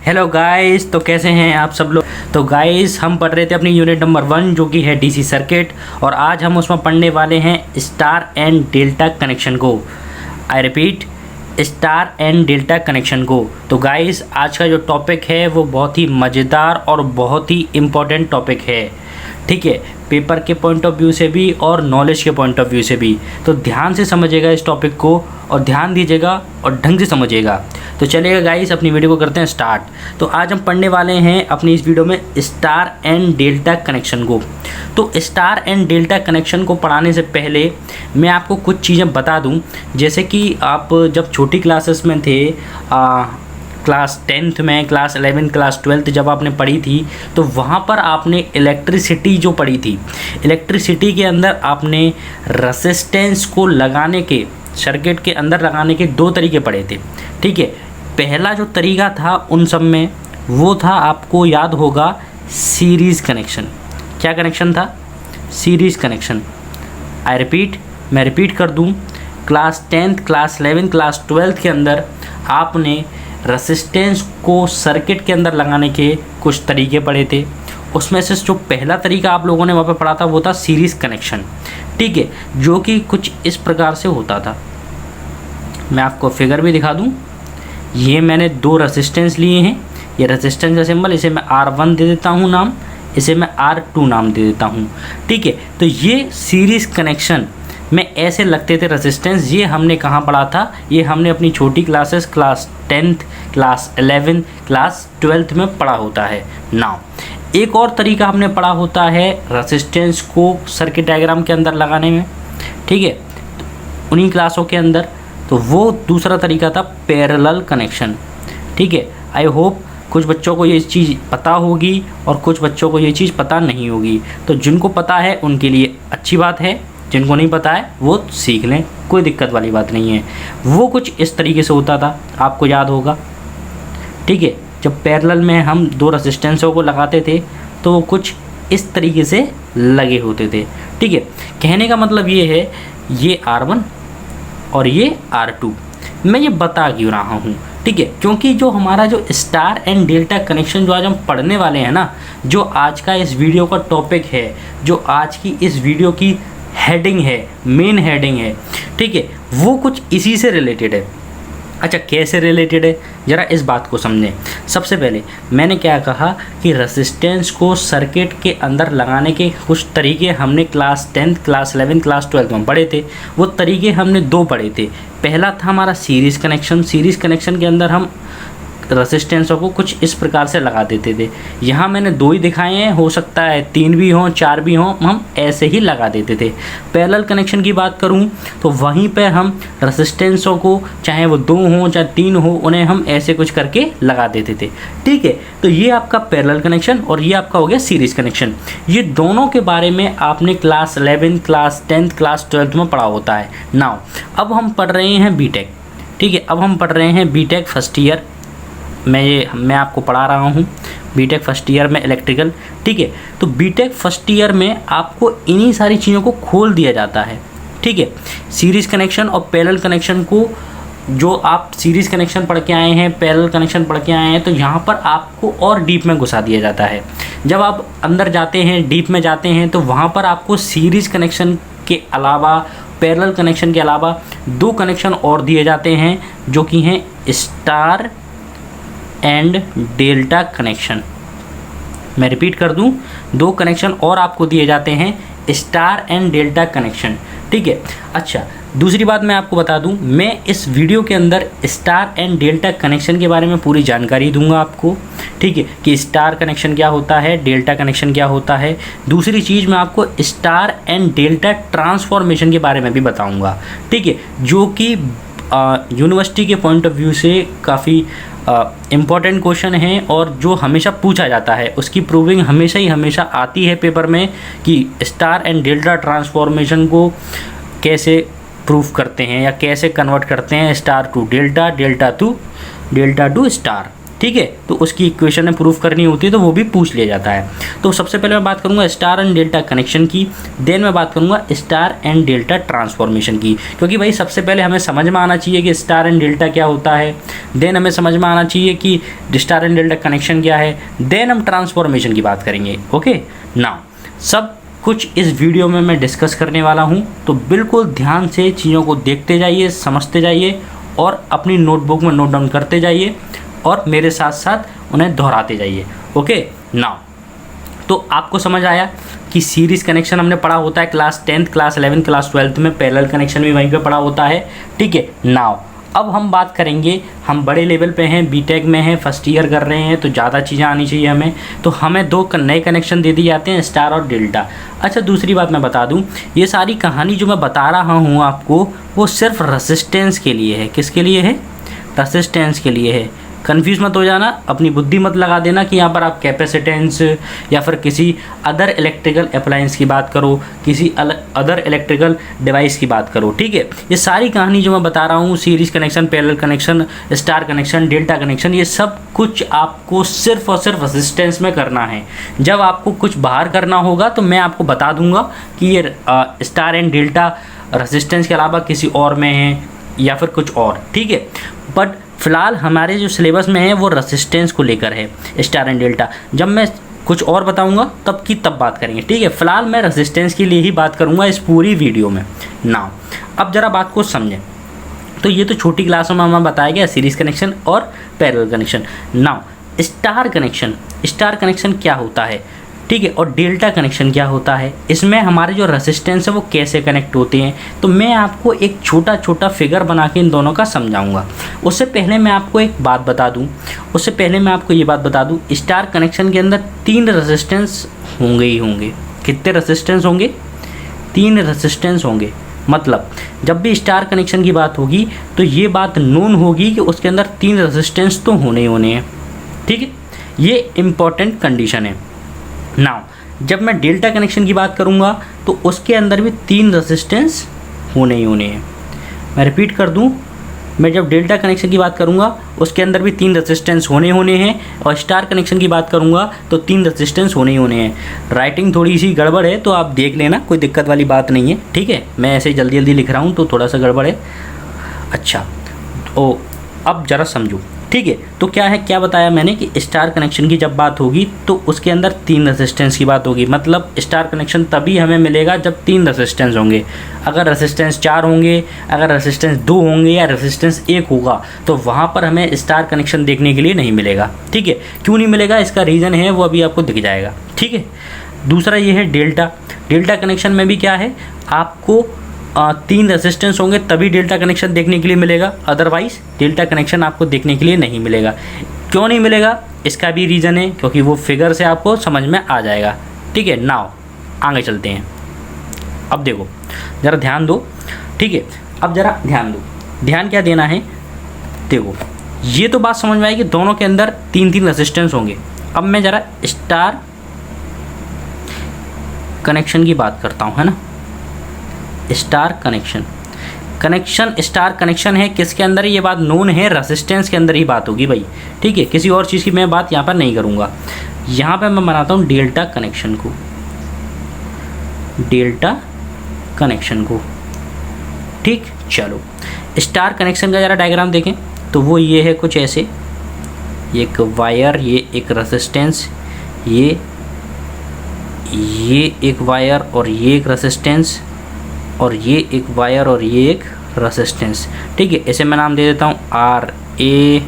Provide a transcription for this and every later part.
Hello guys, तो कैसे हैं आप सब लोग। तो गाइस हम पढ़ रहे थे अपनी यूनिट नंबर 1 जो कि है डीसी सर्किट, और आज हम उसमें पढ़ने वाले हैं स्टार एंड डेल्टा कनेक्शन को। I repeat, star and delta connection को। तो गाइस आज का जो टॉपिक है वो बहुत ही मज़ेदार और बहुत ही इम्पोर्टेंट टॉपिक है, ठीक है, पेपर के पॉइंट ऑफ व्यू से भी और नॉलेज के पॉइंट ऑफ व्यू से भी। तो ध्यान से समझिएगा इस टॉपिक को और ध्यान दीजिएगा और ढंग से समझिएगा। तो चलिएगा गाइस, अपनी वीडियो को करते हैं स्टार्ट। तो आज हम पढ़ने वाले हैं अपनी इस वीडियो में स्टार एंड डेल्टा कनेक्शन को। तो स्टार एंड डेल्टा कनेक्शन को पढ़ाने से पहले मैं आपको कुछ चीज़ें बता दूं, जैसे कि आप जब छोटी क्लासेस में थे, क्लास 10th में, क्लास 11, क्लास 12 जब आपने पढ़ी थी, तो वहाँ पर आपने इलेक्ट्रिसिटी जो पढ़ी थी, इलेक्ट्रिसिटी के अंदर आपने रेसिस्टेंस को लगाने के, सर्किट के अंदर लगाने के दो तरीके पढ़े थे, ठीक है। पहला जो तरीका था उन सब में वो था, आपको याद होगा, सीरीज़ कनेक्शन। क्या कनेक्शन था? Series connection. आई रिपीट, मैं रिपीट कर दूँ, क्लास 10th, क्लास 11, क्लास 12 के अंदर आपने रेसिस्टेंस को सर्किट के अंदर लगाने के कुछ तरीके पढ़े थे। उसमें से जो पहला तरीका आप लोगों ने वहाँ पे पढ़ा था वो था सीरीज़ कनेक्शन, ठीक है, जो कि कुछ इस प्रकार से होता था। मैं आपको फिगर भी दिखा दूँ। ये मैंने दो रेसिस्टेंस लिए हैं, ये रेसिस्टेंस का सिंबल, इसे मैं R1 दे देता हूँ नाम, इसे मैं R2 नाम दे देता हूँ, ठीक है। तो ये सीरीज़ कनेक्शन में ऐसे लगते थे रेसिस्टेंस। ये हमने कहाँ पढ़ा था? ये हमने अपनी छोटी classes, class 10th, class 11, class 12 में पढ़ा होता है। नाउ एक और तरीका हमने पढ़ा होता है रेसिस्टेंस को सर्किट डायग्राम के अंदर लगाने में, ठीक है, उन्हीं क्लासों के अंदर। तो वो दूसरा तरीका था पैरेलल कनेक्शन, ठीक है। आई होप कुछ बच्चों को ये चीज़ पता होगी और कुछ बच्चों को ये चीज़ पता नहीं होगी। तो जिनको पता है उनके लिए अच्छी बात है, जिनको नहीं पता है वो सीख लें, कोई दिक्कत वाली बात नहीं है। वो कुछ इस तरीके से होता था, आपको याद होगा, ठीक है। जब पैरेलल में हम दो रेसिस्टेंसों को लगाते थे तो वो कुछ इस तरीके से लगे होते थे, ठीक है। कहने का मतलब ये है, ये R1 और ये R2। मैं ये बता क्यों रहा हूँ, ठीक है, क्योंकि जो हमारा जो स्टार एंड डेल्टा कनेक्शन जो आज हम पढ़ने वाले हैं ना, जो आज का इस वीडियो का टॉपिक है, जो आज की इस वीडियो की हेडिंग है, मेन हेडिंग है, ठीक है, वो कुछ इसी से रिलेटेड है। अच्छा, कैसे रिलेटेड है, ज़रा इस बात को समझें। सबसे पहले मैंने क्या कहा कि रेसिस्टेंस को सर्किट के अंदर लगाने के कुछ तरीके हमने क्लास 10th, क्लास 11, क्लास 12 में पढ़े थे। वो तरीके हमने दो पढ़े थे। पहला था हमारा सीरीज़ कनेक्शन। सीरीज़ कनेक्शन के अंदर हम रेसिस्टेंसों को कुछ इस प्रकार से लगा देते थे। यहाँ मैंने दो ही दिखाए हैं, हो सकता है 3 भी हों, 4 भी हों, हम ऐसे ही लगा देते थे। पैरेलल कनेक्शन की बात करूँ तो वहीं पे हम रेसिस्टेंसों को, चाहे वो 2 हों चाहे 3 हो, उन्हें हम ऐसे कुछ करके लगा देते थे, ठीक है। तो ये आपका पैरेलल कनेक्शन और ये आपका हो गया सीरीज़ कनेक्शन। ये दोनों के बारे में आपने क्लास 11, क्लास 10th, क्लास 12 में पढ़ा होता है। नाउ अब हम पढ़ रहे हैं बीटेक, ठीक है, अब हम पढ़ रहे हैं बीटेक फर्स्ट ईयर। मैं आपको पढ़ा रहा हूँ बीटेक फर्स्ट ईयर में इलेक्ट्रिकल, ठीक है। तो बीटेक फर्स्ट ईयर में आपको इन्हीं सारी चीज़ों को खोल दिया जाता है, ठीक है। सीरीज़ कनेक्शन और पैरेलल कनेक्शन को, जो आप सीरीज़ कनेक्शन पढ़ के आए हैं, पैरेलल कनेक्शन पढ़ के आए हैं, तो यहाँ पर आपको और डीप में घुसा दिया जाता है। जब आप अंदर जाते हैं, डीप में जाते हैं, तो वहाँ पर आपको सीरीज़ कनेक्शन के अलावा, पैरेलल कनेक्शन के अलावा 2 कनेक्शन और दिए जाते हैं, जो कि हैं स्टार एंड डेल्टा कनेक्शन। मैं रिपीट कर दूं, 2 कनेक्शन और आपको दिए जाते हैं, स्टार एंड डेल्टा कनेक्शन, ठीक है। अच्छा, दूसरी बात मैं आपको बता दूं, मैं इस वीडियो के अंदर स्टार एंड डेल्टा कनेक्शन के बारे में पूरी जानकारी दूंगा आपको, ठीक है, कि स्टार कनेक्शन क्या होता है, डेल्टा कनेक्शन क्या होता है। दूसरी चीज़ मैं आपको स्टार एंड डेल्टा ट्रांसफॉर्मेशन के बारे में भी बताऊँगा, ठीक है, जो कि यूनिवर्सिटी के पॉइंट ऑफ व्यू से काफ़ी इम्पॉर्टेंट क्वेश्चन है और जो हमेशा पूछा जाता है। उसकी प्रूविंग हमेशा आती है पेपर में कि स्टार एंड डेल्टा ट्रांसफॉर्मेशन को कैसे प्रूफ करते हैं या कैसे कन्वर्ट करते हैं, star to delta, delta to star, ठीक है, तो उसकी इक्वेशन में प्रूफ करनी होती है तो वो भी पूछ लिया जाता है। तो सबसे पहले मैं बात करूंगा स्टार एंड डेल्टा कनेक्शन की, देन मैं बात करूंगा स्टार एंड डेल्टा ट्रांसफॉर्मेशन की, क्योंकि भाई सबसे पहले हमें समझ में आना चाहिए कि स्टार एंड डेल्टा क्या होता है, देन हमें समझ में आना चाहिए कि स्टार एंड डेल्टा कनेक्शन क्या है, देन हम ट्रांसफॉर्मेशन की बात करेंगे। ओके, नाउ सब कुछ इस वीडियो में मैं डिस्कस करने वाला हूँ, तो बिल्कुल ध्यान से चीज़ों को देखते जाइए, समझते जाइए और अपनी नोटबुक में नोट डाउन करते जाइए और मेरे साथ साथ उन्हें दोहराते जाइए। ओके, नाउ तो आपको समझ आया कि सीरीज़ कनेक्शन हमने पढ़ा होता है class 10th, class 11th, class 12th में, पैरेलल कनेक्शन भी वहीं पे पढ़ा होता है। ठीक है, नाउ अब हम बात करेंगे, हम बड़े लेवल पे हैं, बीटेक में हैं, फर्स्ट ईयर कर रहे हैं, तो ज़्यादा चीज़ें आनी चाहिए हमें, तो हमें दो नए कनेक्शन दे दिए जाते हैं, स्टार और डेल्टा। अच्छा, दूसरी बात मैं बता दूं, ये सारी कहानी जो मैं बता रहा हूँ आपको, वो सिर्फ रेसिस्टेंस के लिए है। किसके लिए है? रेसिस्टेंस के लिए है। कन्फ्यूज़ मत हो जाना, अपनी बुद्धि मत लगा देना कि यहाँ पर आप कैपेसिटेंस या फिर किसी अदर इलेक्ट्रिकल अप्लायंस की बात करो, किसी अदर इलेक्ट्रिकल डिवाइस की बात करो। ठीक है, ये सारी कहानी जो मैं बता रहा हूँ, series connection, parallel connection, star connection, delta connection, ये सब कुछ आपको सिर्फ और सिर्फ रेसिस्टेंस में करना है। जब आपको कुछ बाहर करना होगा तो मैं आपको बता दूंगा कि ये स्टार एंड डेल्टा रेसिस्टेंस के अलावा किसी और में है या फिर कुछ और। ठीक है, बट फिलहाल हमारे जो सिलेबस में है वो रेसिस्टेंस को लेकर है, स्टार एंड डेल्टा। जब मैं कुछ और बताऊंगा तब बात करेंगे। ठीक है, फिलहाल मैं रेसिस्टेंस के लिए ही बात करूंगा इस पूरी वीडियो में। नाउ अब जरा बात को समझें, तो ये तो छोटी क्लासों में हमें बताया गया सीरीज़ कनेक्शन और parallel connection. Now star connection क्या होता है, ठीक है, और डेल्टा कनेक्शन क्या होता है, इसमें हमारे जो रेसिस्टेंस है वो कैसे कनेक्ट होते हैं, तो मैं आपको एक छोटा छोटा फिगर बना के इन दोनों का समझाऊंगा। उससे पहले मैं आपको एक बात बता दूं, ये बात बता दूं, स्टार कनेक्शन के अंदर 3 रेसिस्टेंस होंगे ही होंगे। कितने रेसिस्टेंस होंगे? 3 रेसिस्टेंस होंगे। मतलब जब भी स्टार कनेक्शन की बात होगी तो ये बात नोन होगी कि उसके अंदर 3 रेसिस्टेंस तो होने ही होने हैं। ठीक है, ये इम्पॉर्टेंट कंडीशन है। नाउ जब मैं डेल्टा कनेक्शन की बात करूंगा तो उसके अंदर भी 3 रेसिस्टेंस होने ही होने हैं। मैं रिपीट कर दूं, मैं जब डेल्टा कनेक्शन की बात करूंगा उसके अंदर भी 3 रेसिस्टेंस होने होने हैं, और स्टार कनेक्शन की बात करूंगा तो 3 रेसिस्टेंस होने ही होने हैं। राइटिंग थोड़ी सी गड़बड़ है तो आप देख लेना, कोई दिक्कत वाली बात नहीं है। ठीक है, मैं ऐसे जल्दी जल्दी लिख रहा हूँ तो थोड़ा सा गड़बड़ है। अच्छा, तो अब ज़रा समझो। ठीक है, तो क्या बताया मैंने कि स्टार कनेक्शन की जब बात होगी तो उसके अंदर 3 रेसिस्टेंस की बात होगी। मतलब स्टार कनेक्शन तभी हमें मिलेगा जब 3 रेसिस्टेंस होंगे। अगर रेसिस्टेंस 4 होंगे, अगर रेसिस्टेंस 2 होंगे या रेसिस्टेंस 1 होगा तो वहाँ पर हमें स्टार कनेक्शन देखने के लिए नहीं मिलेगा। ठीक है, क्यों नहीं मिलेगा, इसका रीज़न है वो अभी आपको दिख जाएगा। ठीक है, दूसरा ये है डेल्टा कनेक्शन में भी क्या है, आपको 3 रेसिस्टेंस होंगे तभी डेल्टा कनेक्शन देखने के लिए मिलेगा, अदरवाइज डेल्टा कनेक्शन आपको देखने के लिए नहीं मिलेगा। क्यों नहीं मिलेगा, इसका भी रीज़न है, क्योंकि वो फिगर से आपको समझ में आ जाएगा। ठीक है, नाउ आगे चलते हैं। अब देखो, ज़रा ध्यान दो। ठीक है, अब ज़रा ध्यान दो, ध्यान क्या देना है, देखो ये तो बात समझ में आई कि दोनों के अंदर 3 रेसिस्टेंस होंगे। अब मैं ज़रा स्टार कनेक्शन की बात करता हूँ, है ना। स्टार कनेक्शन है किसके अंदर, ये बात नोन है, रेसिस्टेंस के अंदर ही बात होगी भाई। ठीक है, किसी और चीज़ की मैं बात यहाँ पर नहीं करूँगा। यहाँ पे मैं बनाता हूँ डेल्टा कनेक्शन को। ठीक, चलो स्टार कनेक्शन का ज़रा डायग्राम देखें तो वो ये है कुछ ऐसे, ये एक वायर, ये एक रेसिस्टेंस, ये एक वायर और ये एक रेसिस्टेंस, और ये एक वायर और ये एक रेसिस्टेंस। ठीक है, इसे मैं नाम दे देता हूँ RA,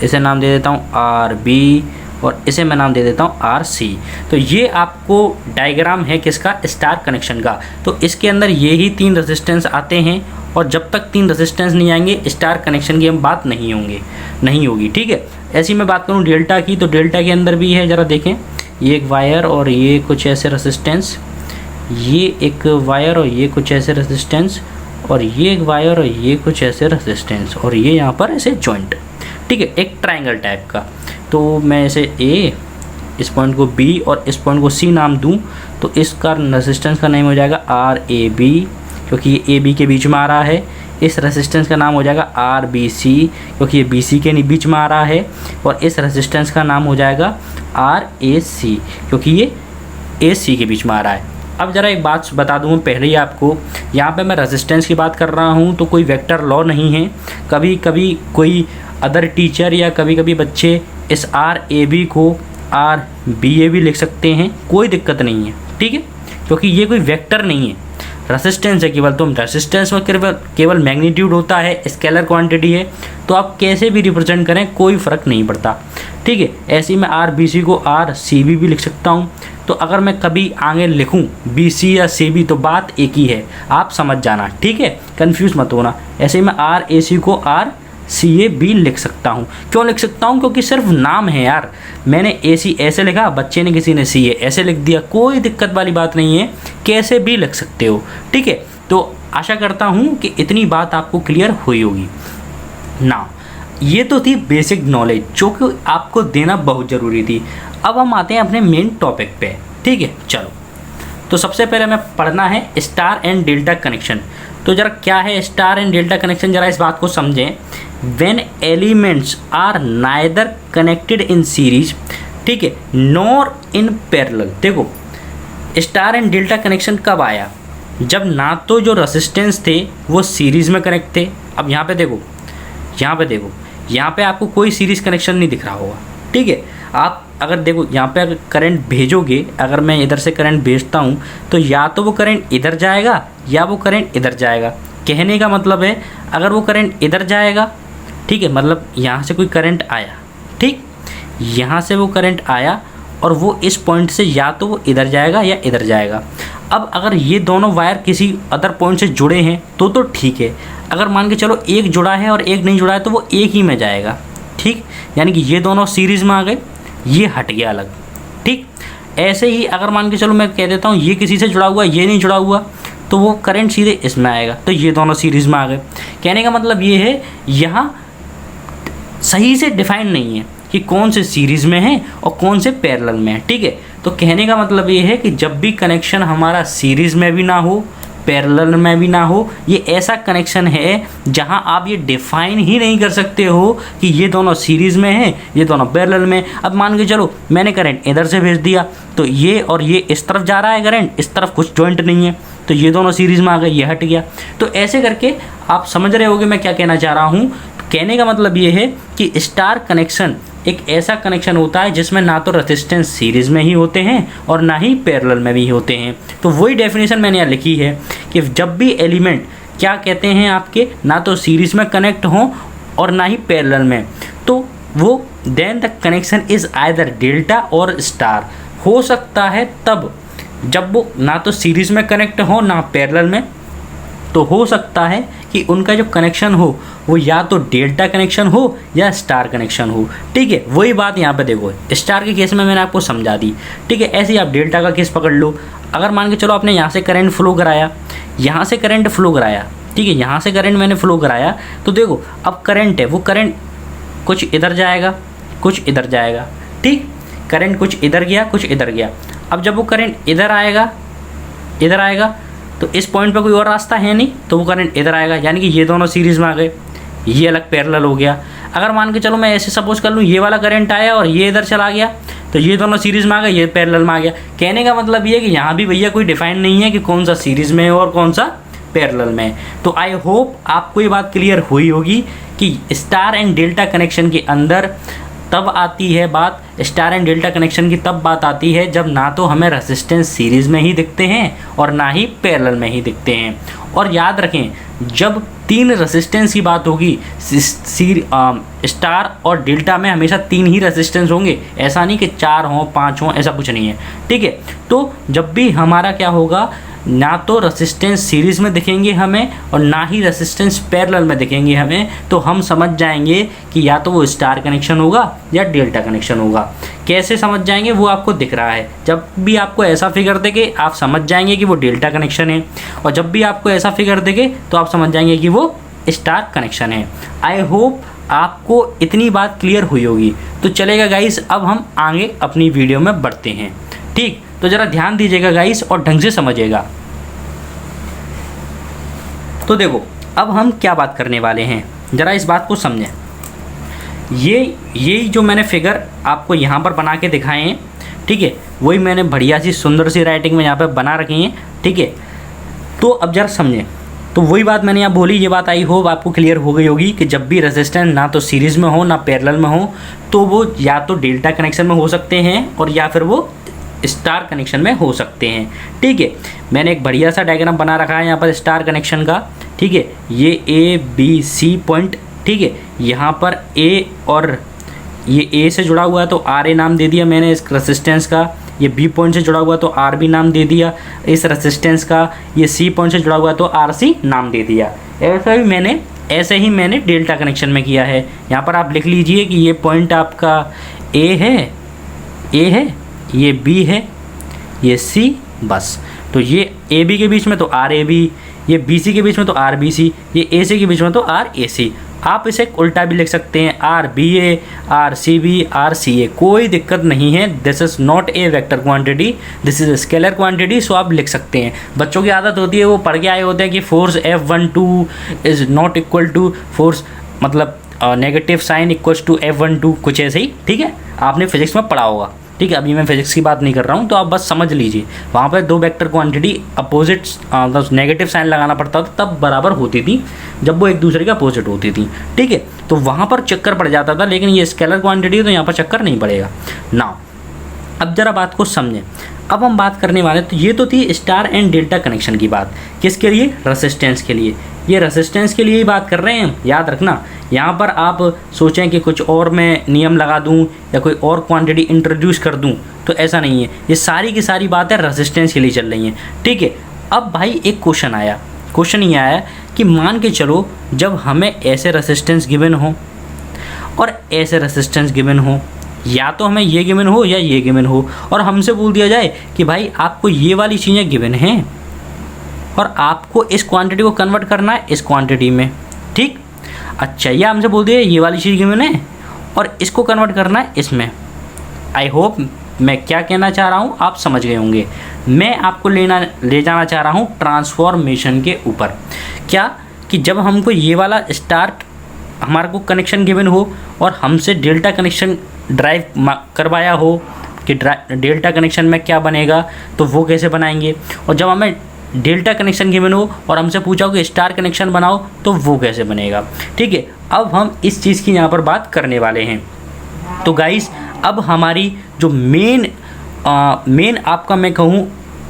इसे नाम दे देता हूँ RB, और इसे मैं नाम दे देता हूँ RC। तो ये आपको डायग्राम है किसका, स्टार कनेक्शन का। तो इसके अंदर ये ही 3 रेसिस्टेंस आते हैं, और जब तक 3 रेसिस्टेंस नहीं आएंगे स्टार कनेक्शन की हम बात नहीं होगी। ठीक है, ऐसी मैं बात करूँ डेल्टा की, तो डेल्टा के अंदर भी है, ज़रा देखें, ये एक वायर और ये कुछ ऐसे रेसिस्टेंस, ये एक वायर और ये कुछ ऐसे रेसिस्टेंस, और ये एक वायर और ये कुछ ऐसे रेसिस्टेंस, और ये यहाँ पर ऐसे जॉइंट। ठीक है, एक ट्रायंगल टाइप का। तो मैं इसे A, इस पॉइंट को B और इस पॉइंट को C नाम दूँ तो इसका रेसिस्टेंस का नेम हो जाएगा RAB, क्योंकि ये AB के बीच में आ रहा है। इस रेजिस्टेंस का नाम हो जाएगा RBC क्योंकि ये BC के बीच में आ रहा है। और इस रेजिस्टेंस का नाम हो जाएगा RAC क्योंकि ये AC के बीच में आ रहा है। अब ज़रा एक बात बता दूँ पहले ही आपको, यहाँ पे मैं रेजिस्टेंस की बात कर रहा हूँ तो कोई वेक्टर लॉ नहीं है। कभी कभी कोई अदर टीचर या कभी कभी बच्चे इस RAB को RBA भी लिख सकते हैं, कोई दिक्कत नहीं है, ठीक है, क्योंकि ये कोई वेक्टर नहीं है, रेसिस्टेंस है केवल। तो रेसिस्टेंस में केवल मैग्नीट्यूड होता है, स्केलर क्वांटिटी है, तो आप कैसे भी रिप्रेजेंट करें कोई फ़र्क नहीं पड़ता, ठीक है। ऐसे ही मैं RBC को RCB भी लिख सकता हूँ। तो अगर मैं कभी आगे लिखूँ BC या CB तो बात एक ही है, आप समझ जाना, ठीक है, कन्फ्यूज़ मत होना। ऐसे ही मैं RAC को RCA भी लिख सकता हूँ। क्यों लिख सकता हूँ? क्योंकि सिर्फ नाम है यार, मैंने AC ऐसे लिखा, बच्चे ने किसी ने CA ऐसे लिख दिया, कोई दिक्कत वाली बात नहीं है, कैसे भी लिख सकते हो, ठीक है। तो आशा करता हूँ कि इतनी बात आपको क्लियर हुई होगी ना। ये तो थी बेसिक नॉलेज जो कि आपको देना बहुत ज़रूरी थी। अब हम आते हैं अपने मेन टॉपिक पे, ठीक है। चलो, तो सबसे पहले हमें पढ़ना है स्टार एंड डेल्टा कनेक्शन। तो ज़रा क्या है स्टार एंड डेल्टा कनेक्शन, ज़रा इस बात को समझें। When elements are neither connected in series, ठीक है, नॉर इन पैरेलल। देखो स्टार एंड डेल्टा कनेक्शन कब आया? जब ना तो जो रेसिस्टेंस थे वो सीरीज़ में कनेक्ट थे। अब यहाँ पे देखो, यहाँ पे देखो, यहाँ पे आपको कोई सीरीज़ कनेक्शन नहीं दिख रहा होगा, ठीक है। आप अगर देखो यहाँ पे अगर करंट भेजोगे, अगर मैं इधर से करंट भेजता हूँ तो या तो वो करंट इधर जाएगा या वो करंट इधर जाएगा। कहने का मतलब है अगर वो करंट इधर जाएगा, ठीक है, मतलब यहाँ से कोई करंट आया, ठीक, यहाँ से वो करंट आया और वो इस पॉइंट से या तो वो इधर जाएगा या इधर जाएगा। अब अगर ये दोनों वायर किसी अदर पॉइंट से जुड़े हैं तो ठीक है। अगर मान के चलो एक जुड़ा है और एक नहीं जुड़ा है तो वो एक ही में जाएगा, ठीक, यानी कि ये दोनों सीरीज़ में आ गए, ये हट गया अलग, ठीक। ऐसे ही अगर मान के चलो मैं कह देता हूँ ये किसी से जुड़ा हुआ, ये नहीं जुड़ा हुआ, तो वो करंट सीधे इसमें आएगा, तो ये दोनों सीरीज़ में आ गए। कहने का मतलब ये है यहाँ सही से डिफाइन नहीं है कि कौन से सीरीज़ में है और कौन से पैरेलल में है, ठीक है। तो कहने का मतलब ये है कि जब भी कनेक्शन हमारा सीरीज़ में भी ना हो, पैरेलल में भी ना हो, ये ऐसा कनेक्शन है जहां आप ये डिफाइन ही नहीं कर सकते हो कि ये दोनों सीरीज़ में है, ये दोनों पैरेलल में। अब मान के चलो मैंने करंट इधर से भेज दिया तो ये और ये इस तरफ जा रहा है करंट, इस तरफ कुछ जॉइंट नहीं है, तो ये दोनों सीरीज़ में आ गए, ये हट गया। तो ऐसे करके आप समझ रहे होगे मैं क्या कहना चाह रहा हूँ। कहने का मतलब ये है कि स्टार कनेक्शन एक ऐसा कनेक्शन होता है जिसमें ना तो रेजिस्टेंस सीरीज़ में ही होते हैं और ना ही पैरेलल में भी होते हैं। तो वही डेफिनेशन मैंने यहाँ लिखी है कि जब भी एलिमेंट क्या कहते हैं आपके ना तो सीरीज़ में कनेक्ट हों और ना ही पैरेलल में, तो वो then the connection is either delta और स्टार। हो सकता है तब जब वो ना तो सीरीज़ में कनेक्ट हो ना पैरेलल में, तो हो सकता है कि उनका जो कनेक्शन हो वो या तो डेल्टा कनेक्शन हो या स्टार कनेक्शन हो, ठीक है। वही बात यहाँ पे देखो, स्टार के केस में मैंने आपको समझा दी, ठीक है। ऐसे ही आप डेल्टा का केस पकड़ लो। अगर मान के चलो आपने यहाँ से करंट फ्लो कराया, यहाँ से करंट फ्लो कराया, ठीक है, यहाँ से करंट मैंने फ्लो कराया, तो देखो अब करंट है, वो करंट कुछ इधर जाएगा कुछ इधर जाएगा, ठीक, करंट कुछ इधर गया कुछ इधर गया। अब जब वो करंट इधर आएगा तो इस पॉइंट पे कोई और रास्ता है नहीं, तो वो करंट इधर आएगा, यानी कि ये दोनों सीरीज़ में आ गए, ये अलग पैरेलल हो गया। अगर मान के चलो मैं ऐसे सपोज कर लूँ ये वाला करंट आया और ये इधर चला गया, तो ये दोनों सीरीज़ में आ गए, ये पैरेलल में आ गया। कहने का मतलब ये है कि यहाँ भी भैया कोई डिफाइन नहीं है कि कौन सा सीरीज़ में है और कौन सा पैरेलल में है। तो आई होप आपको ये बात क्लियर हुई होगी कि स्टार एंड डेल्टा कनेक्शन के अंदर तब आती है बात, स्टार एंड डेल्टा कनेक्शन की तब बात आती है जब ना तो हमें रेजिस्टेंस सीरीज़ में ही दिखते हैं और ना ही पैरेलल में ही दिखते हैं। और याद रखें जब तीन रेजिस्टेंस की बात होगी, स्टार और डेल्टा में हमेशा तीन ही रेजिस्टेंस होंगे, ऐसा नहीं कि 4 हों 5 हों, ऐसा कुछ नहीं है, ठीक है। तो जब भी हमारा क्या होगा, ना तो रेसिस्टेंस सीरीज़ में दिखेंगे हमें और ना ही रेसिस्टेंस पैरेलल में दिखेंगे हमें, तो हम समझ जाएंगे कि या तो वो स्टार कनेक्शन होगा या डेल्टा कनेक्शन होगा। कैसे समझ जाएंगे वो आपको दिख रहा है, जब भी आपको ऐसा फिगर देखे आप समझ जाएंगे कि वो डेल्टा कनेक्शन है, और जब भी आपको ऐसा फिगर देखे तो आप समझ जाएंगे कि वो स्टार कनेक्शन है। आई होप आपको इतनी बात क्लियर हुई होगी। तो चलेगा गाइस, अब हम आगे अपनी वीडियो में बढ़ते हैं, ठीक। तो ज़रा ध्यान दीजिएगा गाइस और ढंग से समझिएगा। तो देखो अब हम क्या बात करने वाले हैं, ज़रा इस बात को समझें। ये जो मैंने फिगर आपको यहाँ पर बना के दिखाए हैं, ठीक है, वही मैंने बढ़िया सी सुंदर सी राइटिंग में यहाँ पे बना रखी हैं, ठीक है। तो अब ज़रा समझें, तो वही बात मैंने यहाँ बोली, ये बात आई होप आपको क्लियर हो गई होगी कि जब भी रेजिस्टेंस ना तो सीरीज़ में हो ना पैरेलल में हो, तो वो या तो डेल्टा कनेक्शन में हो सकते हैं और या फिर वो स्टार कनेक्शन में हो सकते हैं, ठीक है। मैंने एक बढ़िया सा डायग्राम बना रखा है यहाँ पर स्टार कनेक्शन का, ठीक है। ये ए बी सी पॉइंट, ठीक है, यहाँ पर ए और ये ए से जुड़ा हुआ है तो आर ए नाम दे दिया मैंने इस रेजिस्टेंस का। ये बी पॉइंट से जुड़ा हुआ तो आर बी नाम दे दिया इस रेजिस्टेंस का। ये सी पॉइंट से जुड़ा हुआ तो आर सी नाम दे दिया। ऐसे ही मैंने डेल्टा कनेक्शन में किया है। यहाँ पर आप लिख लीजिए कि ये पॉइंट आपका ए है, ये बी है, ये सी, बस। तो ये ए बी के बीच में तो आर ए बी, ये बी सी के बीच में तो आर बी सी, ये ए सी के बीच में तो आर ए सी। आप इसे उल्टा भी लिख सकते हैं, R B A, R C B, R C A, कोई दिक्कत नहीं है। This is not a vector quantity, this is scalar quantity. So आप लिख सकते हैं। बच्चों की आदत होती है, वो पढ़ के आए होते हैं कि force F12 is not equal to force, मतलब negative sign equals to F12, कुछ ऐसे ही, ठीक है। आपने फिजिक्स में पढ़ा होगा, ठीक है। अभी मैं फिजिक्स की बात नहीं कर रहा हूँ, तो आप बस समझ लीजिए। वहाँ पर दो vector quantity opposite negative sign लगाना पड़ता था, तब बराबर होती थी जब वो एक दूसरे के अपोजिट होती थी, ठीक है। तो वहाँ पर चक्कर पड़ जाता था, लेकिन ये स्केलर क्वांटिटी है तो यहाँ पर चक्कर नहीं पड़ेगा ना। अब ज़रा बात को समझें। अब हम बात करने वाले, तो ये तो थी स्टार एंड डेल्टा कनेक्शन की बात। किसके लिए? रेसिस्टेंस के लिए। ये रेसिस्टेंस के लिए ही बात कर रहे हैं, याद रखना। यहाँ पर आप सोचें कि कुछ और मैं नियम लगा दूँ या कोई और क्वांटिटी इंट्रोड्यूस कर दूँ, तो ऐसा नहीं है। ये सारी की सारी बातें रेसिस्टेंस के लिए चल रही हैं, ठीक है। अब भाई एक क्वेश्चन ये आया कि मान के चलो जब हमें ऐसे रेसिस्टेंस गिवन हो और ऐसे रेसिस्टेंस गिवन हो, या तो हमें ये गिवन हो या ये गिवन हो, और हमसे बोल दिया जाए कि भाई आपको ये वाली चीज़ें गिवन हैं और आपको इस क्वांटिटी को कन्वर्ट करना है इस क्वांटिटी में, ठीक। अच्छा, या हमसे बोल दिया ये वाली चीज़ गिवन है और इसको कन्वर्ट करना है इसमें। आई होप मैं क्या कहना चाह रहा हूँ आप समझ गए होंगे। मैं आपको ले जाना चाह रहा हूँ ट्रांसफॉर्मेशन के ऊपर। क्या कि जब हमको ये वाला स्टार्ट हमारे को कनेक्शन गिवन हो और हमसे डेल्टा कनेक्शन ड्राइव करवाया हो कि डेल्टा कनेक्शन में क्या बनेगा, तो वो कैसे बनाएंगे। और जब हमें डेल्टा कनेक्शन गिवन हो और हमसे पूछा हो कि स्टार कनेक्शन बनाओ, तो वो कैसे बनेगा, ठीक है। अब हम इस चीज़ की यहाँ पर बात करने वाले हैं। तो गाइस, अब हमारी जो मेन आपका मैं कहूँ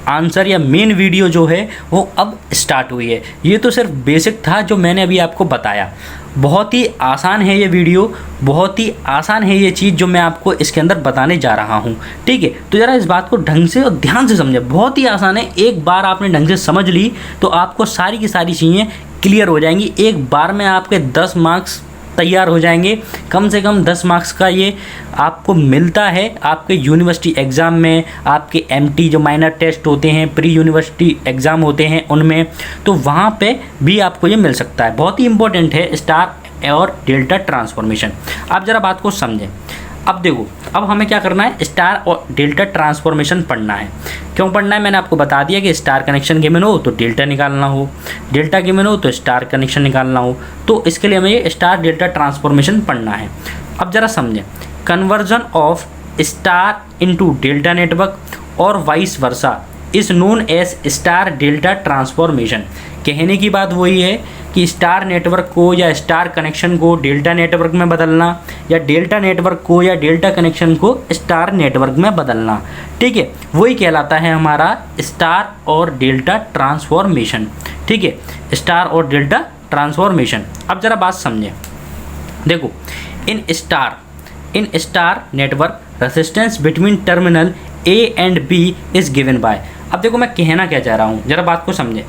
आंसर या मेन वीडियो जो है वो अब स्टार्ट हुई है। ये तो सिर्फ बेसिक था जो मैंने अभी आपको बताया। बहुत ही आसान है ये वीडियो, बहुत ही आसान है ये चीज़ जो मैं आपको इसके अंदर बताने जा रहा हूँ, ठीक है। तो ज़रा इस बात को ढंग से और ध्यान से समझें। बहुत ही आसान है, एक बार आपने ढंग से समझ ली तो आपको सारी की सारी चीज़ें क्लियर हो जाएंगी। एक बार में आपके 10 मार्क्स तैयार हो जाएंगे। कम से कम 10 मार्क्स का ये आपको मिलता है आपके यूनिवर्सिटी एग्ज़ाम में, आपके MT जो माइनर टेस्ट होते हैं, प्री यूनिवर्सिटी एग्ज़ाम होते हैं उनमें, तो वहाँ पे भी आपको ये मिल सकता है। बहुत ही इंपॉर्टेंट है स्टार और डेल्टा ट्रांसफॉर्मेशन। आप ज़रा बात को समझें। अब देखो, अब हमें क्या करना है, स्टार और डेल्टा ट्रांसफॉर्मेशन पढ़ना है। क्यों पढ़ना है, मैंने आपको बता दिया कि स्टार कनेक्शन गिवन हो तो डेल्टा निकालना हो, डेल्टा गिवन हो तो स्टार कनेक्शन निकालना हो। तो इसके लिए हमें ये स्टार डेल्टा ट्रांसफॉर्मेशन पढ़ना है। अब ज़रा समझें, conversion of star into delta network और vice versa is known as star delta transformation. कहने की बात वही है कि स्टार नेटवर्क को या स्टार कनेक्शन को डेल्टा नेटवर्क में बदलना, या डेल्टा नेटवर्क को या डेल्टा कनेक्शन को स्टार नेटवर्क में बदलना, ठीक है, वही कहलाता है हमारा स्टार और डेल्टा ट्रांसफॉर्मेशन, ठीक है, स्टार और डेल्टा ट्रांसफॉर्मेशन। अब ज़रा बात समझें। देखो, in star network resistance between terminal A and B is given by. अब देखो मैं कहना क्या चाह रहा हूँ, ज़रा बात को समझें।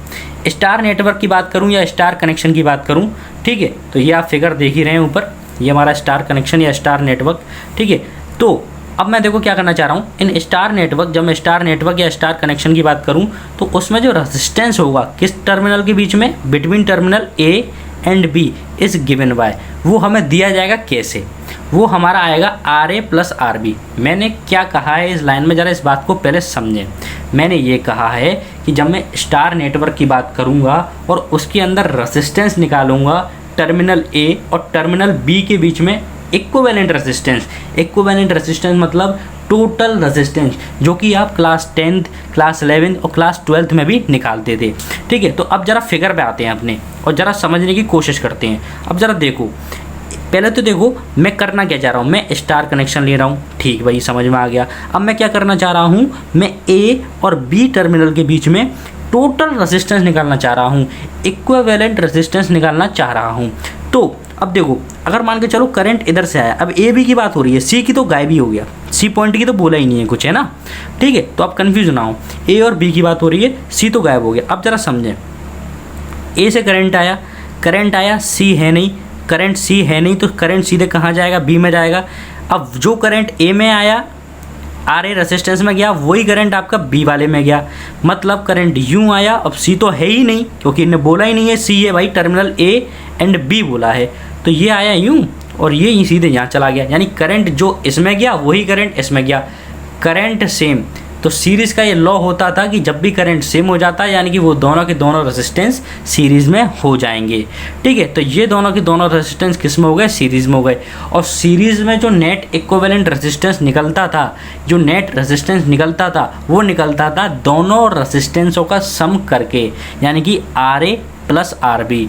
स्टार नेटवर्क की बात करूँ या स्टार कनेक्शन की बात करूँ, ठीक है, तो ये आप फिगर देख ही रहे हैं ऊपर, ये हमारा स्टार कनेक्शन या स्टार नेटवर्क, ठीक है। तो अब मैं देखो क्या करना चाह रहा हूँ, इन स्टार नेटवर्क, जब मैं स्टार नेटवर्क या स्टार कनेक्शन की बात करूँ तो उसमें जो रेजिस्टेंस होगा किस टर्मिनल के बीच में, between terminal A and B is given by, वो हमें दिया जाएगा कैसे, वो हमारा आएगा R A plus R B. मैंने क्या कहा है इस लाइन में, ज़रा इस बात को पहले समझें। मैंने ये कहा है कि जब मैं स्टार नेटवर्क की बात करूँगा और उसके अंदर रेजिस्टेंस निकालूंगा टर्मिनल ए और टर्मिनल बी के बीच में इक्विवेलेंट रेजिस्टेंस, इक्विवेलेंट रेजिस्टेंस मतलब टोटल रेजिस्टेंस, जो कि आप क्लास 10th, क्लास 11 और क्लास 12th में भी निकालते थे। ठीक है, तो अब ज़रा फिगर पे आते हैं अपने और ज़रा समझने की कोशिश करते हैं। अब ज़रा देखो, पहले तो देखो मैं करना क्या चाह रहा हूँ, मैं स्टार कनेक्शन ले रहा हूँ। ठीक भाई, समझ में आ गया। अब मैं क्या करना चाह रहा हूँ, मैं ए और बी टर्मिनल के बीच में टोटल रेजिस्टेंस निकालना चाह रहा हूँ, इक्विवेलेंट रेजिस्टेंस निकालना चाह रहा हूँ। तो अब देखो, अगर मान के चलो करंट इधर से आया, अब ए बी की बात हो रही है, सी की तो गायब ही हो गया, सी पॉइंट की तो बोला ही नहीं है कुछ, है ना। ठीक है, तो आप कन्फ्यूज ना हो, ए और बी की बात हो रही है, सी तो गायब हो गया। अब ज़रा समझें, ए से करंट आया, सी है नहीं, करंट सी है नहीं, तो करंट सीधे कहाँ जाएगा, बी में जाएगा। अब जो करंट ए में आया, आर ए रेजिस्टेंस में गया, वही करंट आपका बी वाले में गया। मतलब करंट यूँ आया, अब सी तो है ही नहीं क्योंकि इन्हें बोला ही नहीं है सी है भाई, टर्मिनल ए एंड बी बोला है, तो ये आया यूँ और ये सीधे यहाँ चला गया। यानी करंट जो इसमें गया वही करंट इसमें गया, करंट सेम। तो सीरीज़ का ये लॉ होता था कि जब भी करंट सेम हो जाता है यानी कि वो दोनों के दोनों रेजिस्टेंस सीरीज़ में हो जाएंगे। ठीक है, तो ये दोनों के दोनों रेजिस्टेंस किस में हो गए, सीरीज़ में हो गए। और सीरीज़ में जो नेट इक्विवेलेंट रेजिस्टेंस निकलता था, जो नेट रेजिस्टेंस निकलता था, वो निकलता था दोनों रेजिस्टेंसों का सम करके, यानी कि R A plus R B.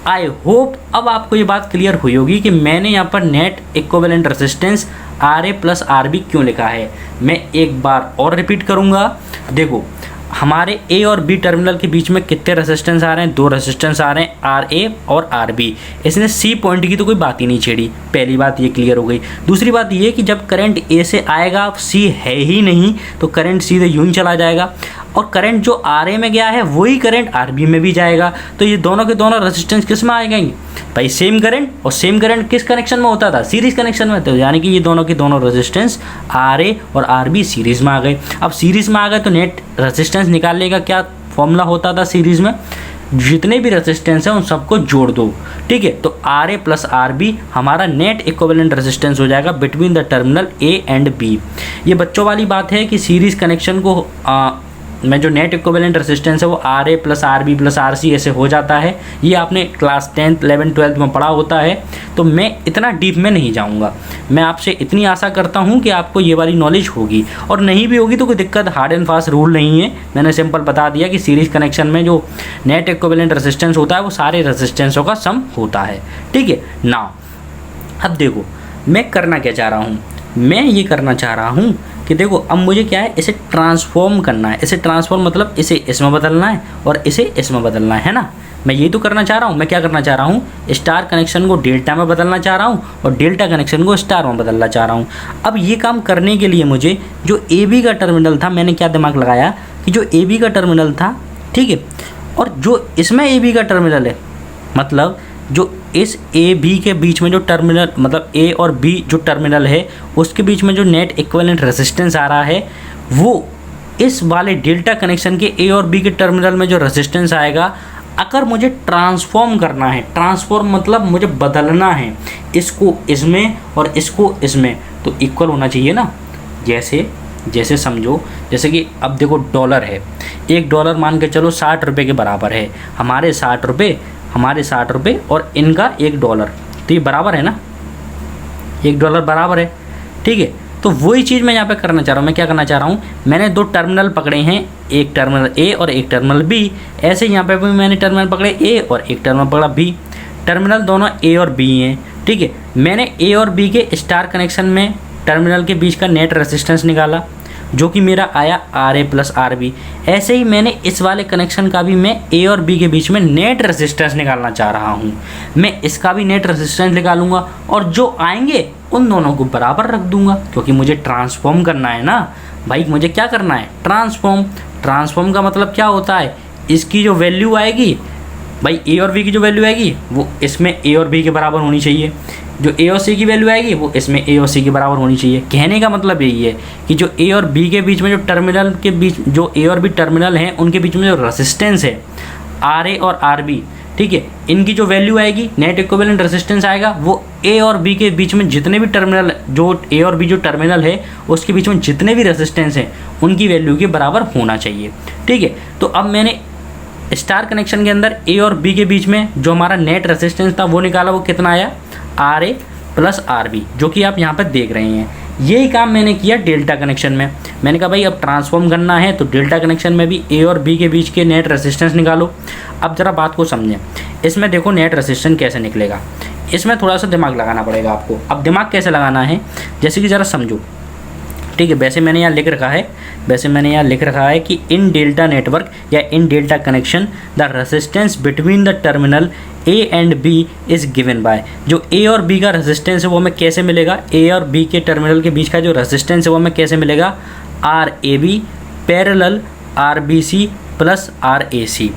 I hope अब आपको ये बात क्लियर हुई होगी कि मैंने यहाँ पर net equivalent resistance R A plus R B क्यों लिखा है। मैं एक बार और रिपीट करूँगा। देखो, हमारे ए और बी टर्मिनल के बीच में कितने रेजिस्टेंस आ रहे हैं, दो रेजिस्टेंस आ रहे हैं, आर ए और आर बी। इसने सी पॉइंट की तो कोई बात ही नहीं छेड़ी, पहली बात ये क्लियर हो गई। दूसरी बात ये कि जब करंट ए से आएगा, सी है ही नहीं, तो करंट सीधे यूं ही चला जाएगा और करंट जो आर ए में गया है वही करंट आर बी में भी जाएगा। तो ये दोनों के दोनों रेजिस्टेंस किस में आ जाएंगे भाई, सेम करंट। और सेम करंट किस कनेक्शन में होता था, सीरीज़ कनेक्शन में। तो यानी कि ये दोनों के दोनों रेजिस्टेंस आर ए और आर बी सीरीज़ में आ गए। अब सीरीज़ में आ गए तो नेट रेजिस्टेंस निकालने का क्या फॉर्मूला होता था सीरीज़ में, जितने भी रेजिस्टेंस हैं उन सबको जोड़ दो। ठीक है, तो R A plus R B हमारा नेट इक्विवेलेंट रेजिस्टेंस हो जाएगा between the terminal A and B. ये बच्चों वाली बात है कि सीरीज़ कनेक्शन को में जो नेट इक्विवेलेंट रेजिस्टेंस है वो R A plus R B plus R C ऐसे हो जाता है। ये आपने क्लास 10th, 11th, 12th में पढ़ा होता है, तो मैं इतना डीप में नहीं जाऊंगा। मैं आपसे इतनी आशा करता हूं कि आपको ये वाली नॉलेज होगी, और नहीं भी होगी तो कोई दिक्कत, हार्ड एंड फास्ट रूल नहीं है। मैंने सिंपल बता दिया कि सीरीज़ कनेक्शन में जो नेट इक्विवेलेंट रेजिस्टेंस होता है वो सारे रेजिस्टेंसों का सम होता है। ठीक है ना। अब देखो मैं करना क्या चाह रहा हूँ, मैं ये करना चाह रहा हूँ कि देखो अब मुझे क्या है, इसे ट्रांसफॉर्म करना है। इसे ट्रांसफॉर्म मतलब इसे इसमें बदलना है और इसे इसमें बदलना है ना। मैं ये तो करना चाह रहा हूँ। मैं क्या करना चाह रहा हूँ, स्टार कनेक्शन को डेल्टा में बदलना चाह रहा हूँ और डेल्टा कनेक्शन को स्टार में बदलना चाह रहा हूँ। अब ये काम करने के लिए मुझे जो ए बी का टर्मिनल था, मैंने क्या दिमाग लगाया कि जो ए बी का टर्मिनल था, ठीक है, और जो इसमें ए बी का टर्मिनल है, मतलब जो इस ए बी के बीच में जो टर्मिनल, मतलब ए और बी जो टर्मिनल है उसके बीच में जो नेट इक्विवेलेंट रेजिस्टेंस आ रहा है, वो इस वाले डेल्टा कनेक्शन के ए और बी के टर्मिनल में जो रेजिस्टेंस आएगा, अगर मुझे ट्रांसफॉर्म करना है, ट्रांसफॉर्म मतलब मुझे बदलना है इसको इसमें और इसको इसमें, तो इक्वल होना चाहिए ना। जैसे समझो, जैसे कि अब देखो डॉलर है, $1 मान के चलो 60 रुपये के बराबर है। हमारे 60 रुपये और इनका $1, तो ये बराबर है ना, $1 बराबर है। ठीक है, तो वही चीज़ मैं यहाँ पे करना चाह रहा हूँ। मैं क्या करना चाह रहा हूँ, मैंने दो टर्मिनल पकड़े हैं, एक टर्मिनल ए और एक टर्मिनल बी। ऐसे यहाँ पे भी मैंने टर्मिनल पकड़े ए और एक टर्मिनल पकड़ा बी। टर्मिनल दोनों ए और बी हैं। ठीक है, मैंने ए और बी के स्टार कनेक्शन में टर्मिनल के बीच का नेट रेजिस्टेंस निकाला, जो कि मेरा आया R A plus R B. ऐसे ही मैंने इस वाले कनेक्शन का भी मैं ए और बी के बीच में नेट रेजिस्टेंस निकालना चाह रहा हूँ। मैं इसका भी नेट रेजिस्टेंस निकालूंगा और जो आएंगे उन दोनों को बराबर रख दूंगा, क्योंकि मुझे ट्रांसफॉर्म करना है ना भाई। मुझे क्या करना है, ट्रांसफॉर्म का मतलब क्या होता है, इसकी जो वैल्यू आएगी भाई, ए और बी की जो वैल्यू आएगी वो इसमें ए और बी के बराबर होनी चाहिए, जो ए और सी की वैल्यू आएगी वो इसमें ए और सी के बराबर होनी चाहिए। कहने का मतलब यही है कि जो ए और बी के बीच में जो टर्मिनल के बीच, जो ए और बी टर्मिनल हैं उनके बीच में जो रेजिस्टेंस है आर ए और आर बी, ठीक है। इनकी जो वैल्यू आएगी, नेट इक्विवेलेंट रेजिस्टेंस आएगा, वो ए और बी के बीच में जितने भी टर्मिनल, जो ए और बी जो टर्मिनल है उसके बीच में जितने भी रेजिस्टेंस हैं उनकी वैल्यू के बराबर होना चाहिए, ठीक है। तो अब मैंने स्टार कनेक्शन के अंदर ए और बी के बीच में जो हमारा नेट रेजिस्टेंस था वो निकाला, वो कितना आया, R A plus R B, जो कि आप यहाँ पर देख रहे हैं। यही काम मैंने किया डेल्टा कनेक्शन में। मैंने कहा भाई अब ट्रांसफॉर्म करना है तो डेल्टा कनेक्शन में भी ए और बी के बीच के नेट रेजिस्टेंस निकालो। अब ज़रा बात को समझें, इसमें देखो नेट रेजिस्टेंस कैसे निकलेगा, इसमें थोड़ा सा दिमाग लगाना पड़ेगा आपको। अब दिमाग कैसे लगाना है, जैसे कि ज़रा समझो, ठीक है। वैसे मैंने यहाँ लिख रखा है कि इन डेल्टा नेटवर्क या in delta connection the resistance between the terminal A and B is given by, जो ए और बी का रेजिस्टेंस है वो हमें कैसे मिलेगा, ए और बी के टर्मिनल के बीच का जो रेजिस्टेंस है वो हमें कैसे मिलेगा, R A B parallel R B C plus R A C.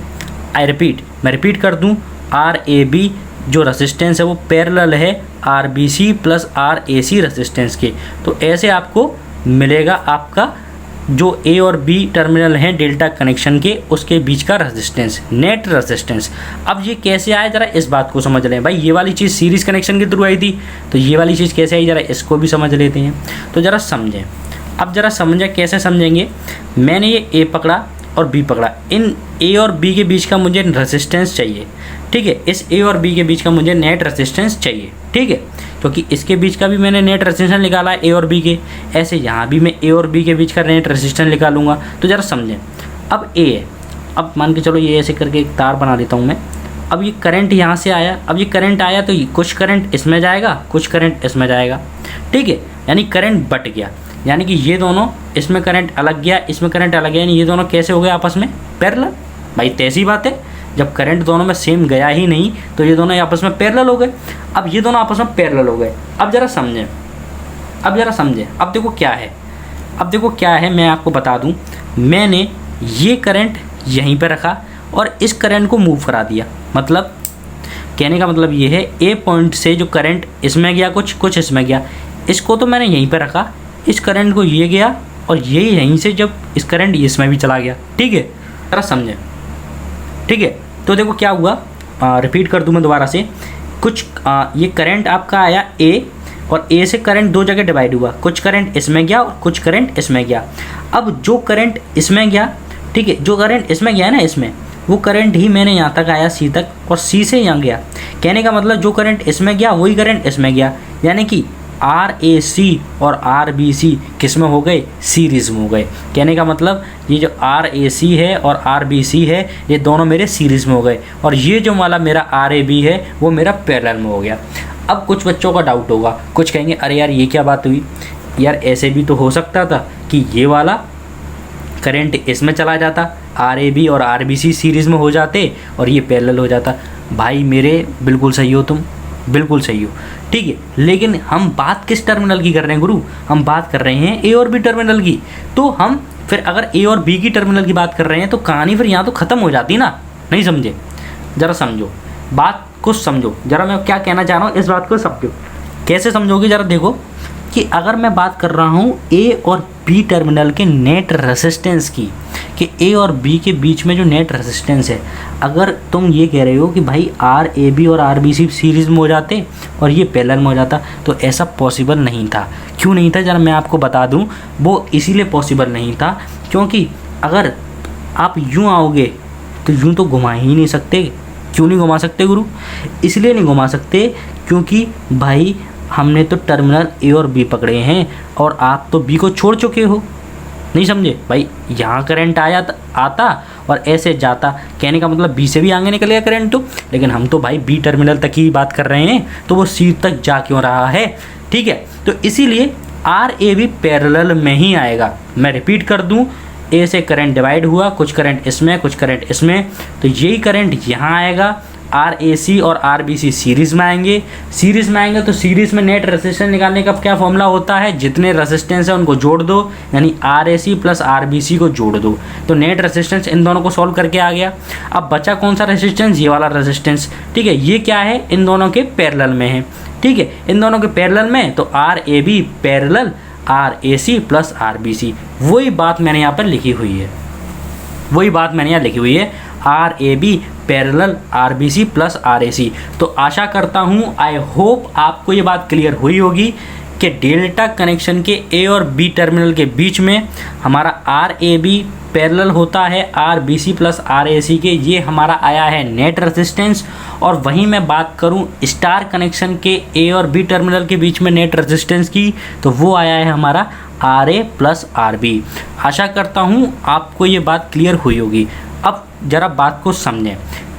मैं रिपीट कर दूँ, आर ए बी जो रेजिस्टेंस है वो पैरेलल है R B C plus R A C resistance के। तो ऐसे आपको मिलेगा आपका जो ए और बी टर्मिनल हैं डेल्टा कनेक्शन के, उसके बीच का रेजिस्टेंस, नेट रेजिस्टेंस। अब ये कैसे आया, ज़रा इस बात को समझ लें। भाई ये वाली चीज़ सीरीज़ कनेक्शन के थ्रू आई थी, तो ये वाली चीज़ कैसे आई, ज़रा इसको भी समझ लेते हैं। तो ज़रा समझें, अब ज़रा समझें कैसे समझेंगे। मैंने ये ए पकड़ा और बी पकड़ा, इन ए और बी के बीच का मुझे रेजिस्टेंस चाहिए, ठीक है। इस ए और बी के बीच का मुझे नेट रेजिस्टेंस चाहिए, ठीक है, क्योंकि इसके बीच का भी मैंने नेट रेजिस्टेंस निकाला है ए और बी के, ऐसे यहाँ भी मैं ए और बी के बीच का नेट रेजिस्टेंस निकालूंगा। तो ज़रा समझें, अब ए है, अब मान के चलो ये ऐसे करके एक तार बना देता हूँ मैं। अब ये करंट यहाँ से आया, अब ये करंट आया तो कुछ करंट इसमें जाएगा, कुछ करंट इसमें जाएगा, ठीक है, यानी करंट बट गया, यानी कि ये दोनों, इसमें करंट अलग गया, इसमें करंट अलग गया, यानी ये दोनों कैसे हो गए आपस में पैरेलल। भाई तैसी बात है, जब करंट दोनों में सेम गया ही नहीं तो ये दोनों आपस में पैरेलल हो गए। अब ये दोनों आपस में पैरेलल हो गए। अब ज़रा समझें, अब देखो क्या है, मैं आपको बता दूं। मैंने ये करंट यहीं पे रखा और इस करंट को मूव करा दिया, मतलब कहने का मतलब ये है ए पॉइंट से जो करंट इसमें गया, कुछ इसमें गया, इसको तो मैंने यहीं पे रखा, इस करंट को ये गया और ये यहीं से जब इस करंट इसमें भी चला गया, ठीक है। ज़रा समझें, ठीक है। तो देखो क्या हुआ, रिपीट कर दूं मैं दोबारा से। ये करंट आपका आया ए, और ए से करंट दो जगह डिवाइड हुआ, कुछ करंट इसमें गया और कुछ करंट इसमें गया। अब जो करंट इसमें गया, ठीक है, जो करंट इसमें गया ना, इसमें वो करंट ही मैंने यहाँ तक आया सी तक, और सी से यहाँ गया। कहने का मतलब जो करंट इसमें गया वही करंट इसमें गया, यानी कि आर ए सी और आर बी सी किस में हो गए, सीरीज़ में हो गए। कहने का मतलब ये जो आर ए सी है और आर बी सी है ये दोनों मेरे सीरीज़ में हो गए, और ये जो वाला मेरा आर ए बी है वो मेरा पैरेलल में हो गया। अब कुछ बच्चों का डाउट होगा, कुछ कहेंगे अरे यार ये क्या बात हुई, यार ऐसे भी तो हो सकता था कि ये वाला करंट इसमें चला जाता, आर ए बी और आर बी सी सीरीज़ में हो जाते और ये पैरेलल हो जाता। भाई मेरे बिल्कुल सही हो, तुम बिल्कुल सही हो, ठीक है। लेकिन हम बात किस टर्मिनल की कर रहे हैं गुरु, हम बात कर रहे हैं ए और बी टर्मिनल की। तो हम फिर अगर ए और बी की टर्मिनल की बात कर रहे हैं तो कहानी फिर यहाँ तो ख़त्म हो जाती ना, नहीं समझे। ज़रा समझो, बात को समझो, ज़रा मैं क्या कहना चाह रहा हूँ इस बात को समझो। कैसे समझोगे, ज़रा देखो कि अगर मैं बात कर रहा हूँ ए और बी टर्मिनल के नेट रेजिस्टेंस की, कि ए और बी के बीच में जो नेट रेजिस्टेंस है, अगर तुम ये कह रहे हो कि भाई आर ए बी और आर बी सी सीरीज़ में हो जाते और ये पैरेलल में हो जाता, तो ऐसा पॉसिबल नहीं था। क्यों नहीं था, ज़रा मैं आपको बता दूं। वो इसीलिए पॉसिबल नहीं था क्योंकि अगर आप यूँ आओगे तो यूँ तो घुमा ही नहीं सकते। क्यों नहीं घुमा सकते गुरु, इसलिए नहीं घुमा सकते क्योंकि भाई हमने तो टर्मिनल ए और बी पकड़े हैं और आप तो बी को छोड़ चुके हो, नहीं समझे भाई। यहाँ करंट आता और ऐसे जाता, कहने का मतलब बी से भी आगे निकलेगा करंट तो, लेकिन हम तो भाई बी टर्मिनल तक ही बात कर रहे हैं, तो वो सी तक जा क्यों रहा है, ठीक है। तो इसीलिए आर ए बी पैरेलल में ही आएगा। मैं रिपीट कर दूँ, ए से करंट डिवाइड हुआ, कुछ करंट इसमें कुछ करंट इसमें, तो यही करंट यहाँ आएगा। आर ए सी और आर बी सी सीरीज़ में आएंगे, तो सीरीज़ में नेट रेजिस्टेंस निकालने का क्या फॉर्मूला होता है, जितने रेजिस्टेंस है उनको जोड़ दो, यानी R A C plus R B C को जोड़ दो, तो नेट रेजिस्टेंस इन दोनों को सॉल्व करके आ गया। अब बचा कौन सा रेजिस्टेंस, ये वाला रेजिस्टेंस, ठीक है। ये क्या है, इन दोनों के पैरेलल में है, ठीक है, इन दोनों के पैरेलल में, तो R A B parallel R A C plus R B C. वही बात मैंने यहाँ पर लिखी हुई है, R A B parallel R B C plus R A C. तो आशा करता हूँ, आई होप आपको ये बात क्लियर हुई होगी कि डेल्टा कनेक्शन के ए और बी टर्मिनल के बीच में हमारा आर ए बी पैरेलल होता है R B C plus R A C के। ये हमारा आया है नेट रेजिस्टेंस। और वहीं मैं बात करूं स्टार कनेक्शन के ए और बी टर्मिनल के बीच में नेट रेजिस्टेंस की, तो वो आया है हमारा R A plus R B. आशा करता हूं आपको ये बात क्लियर हुई होगी। अब ज़रा बात को समझें।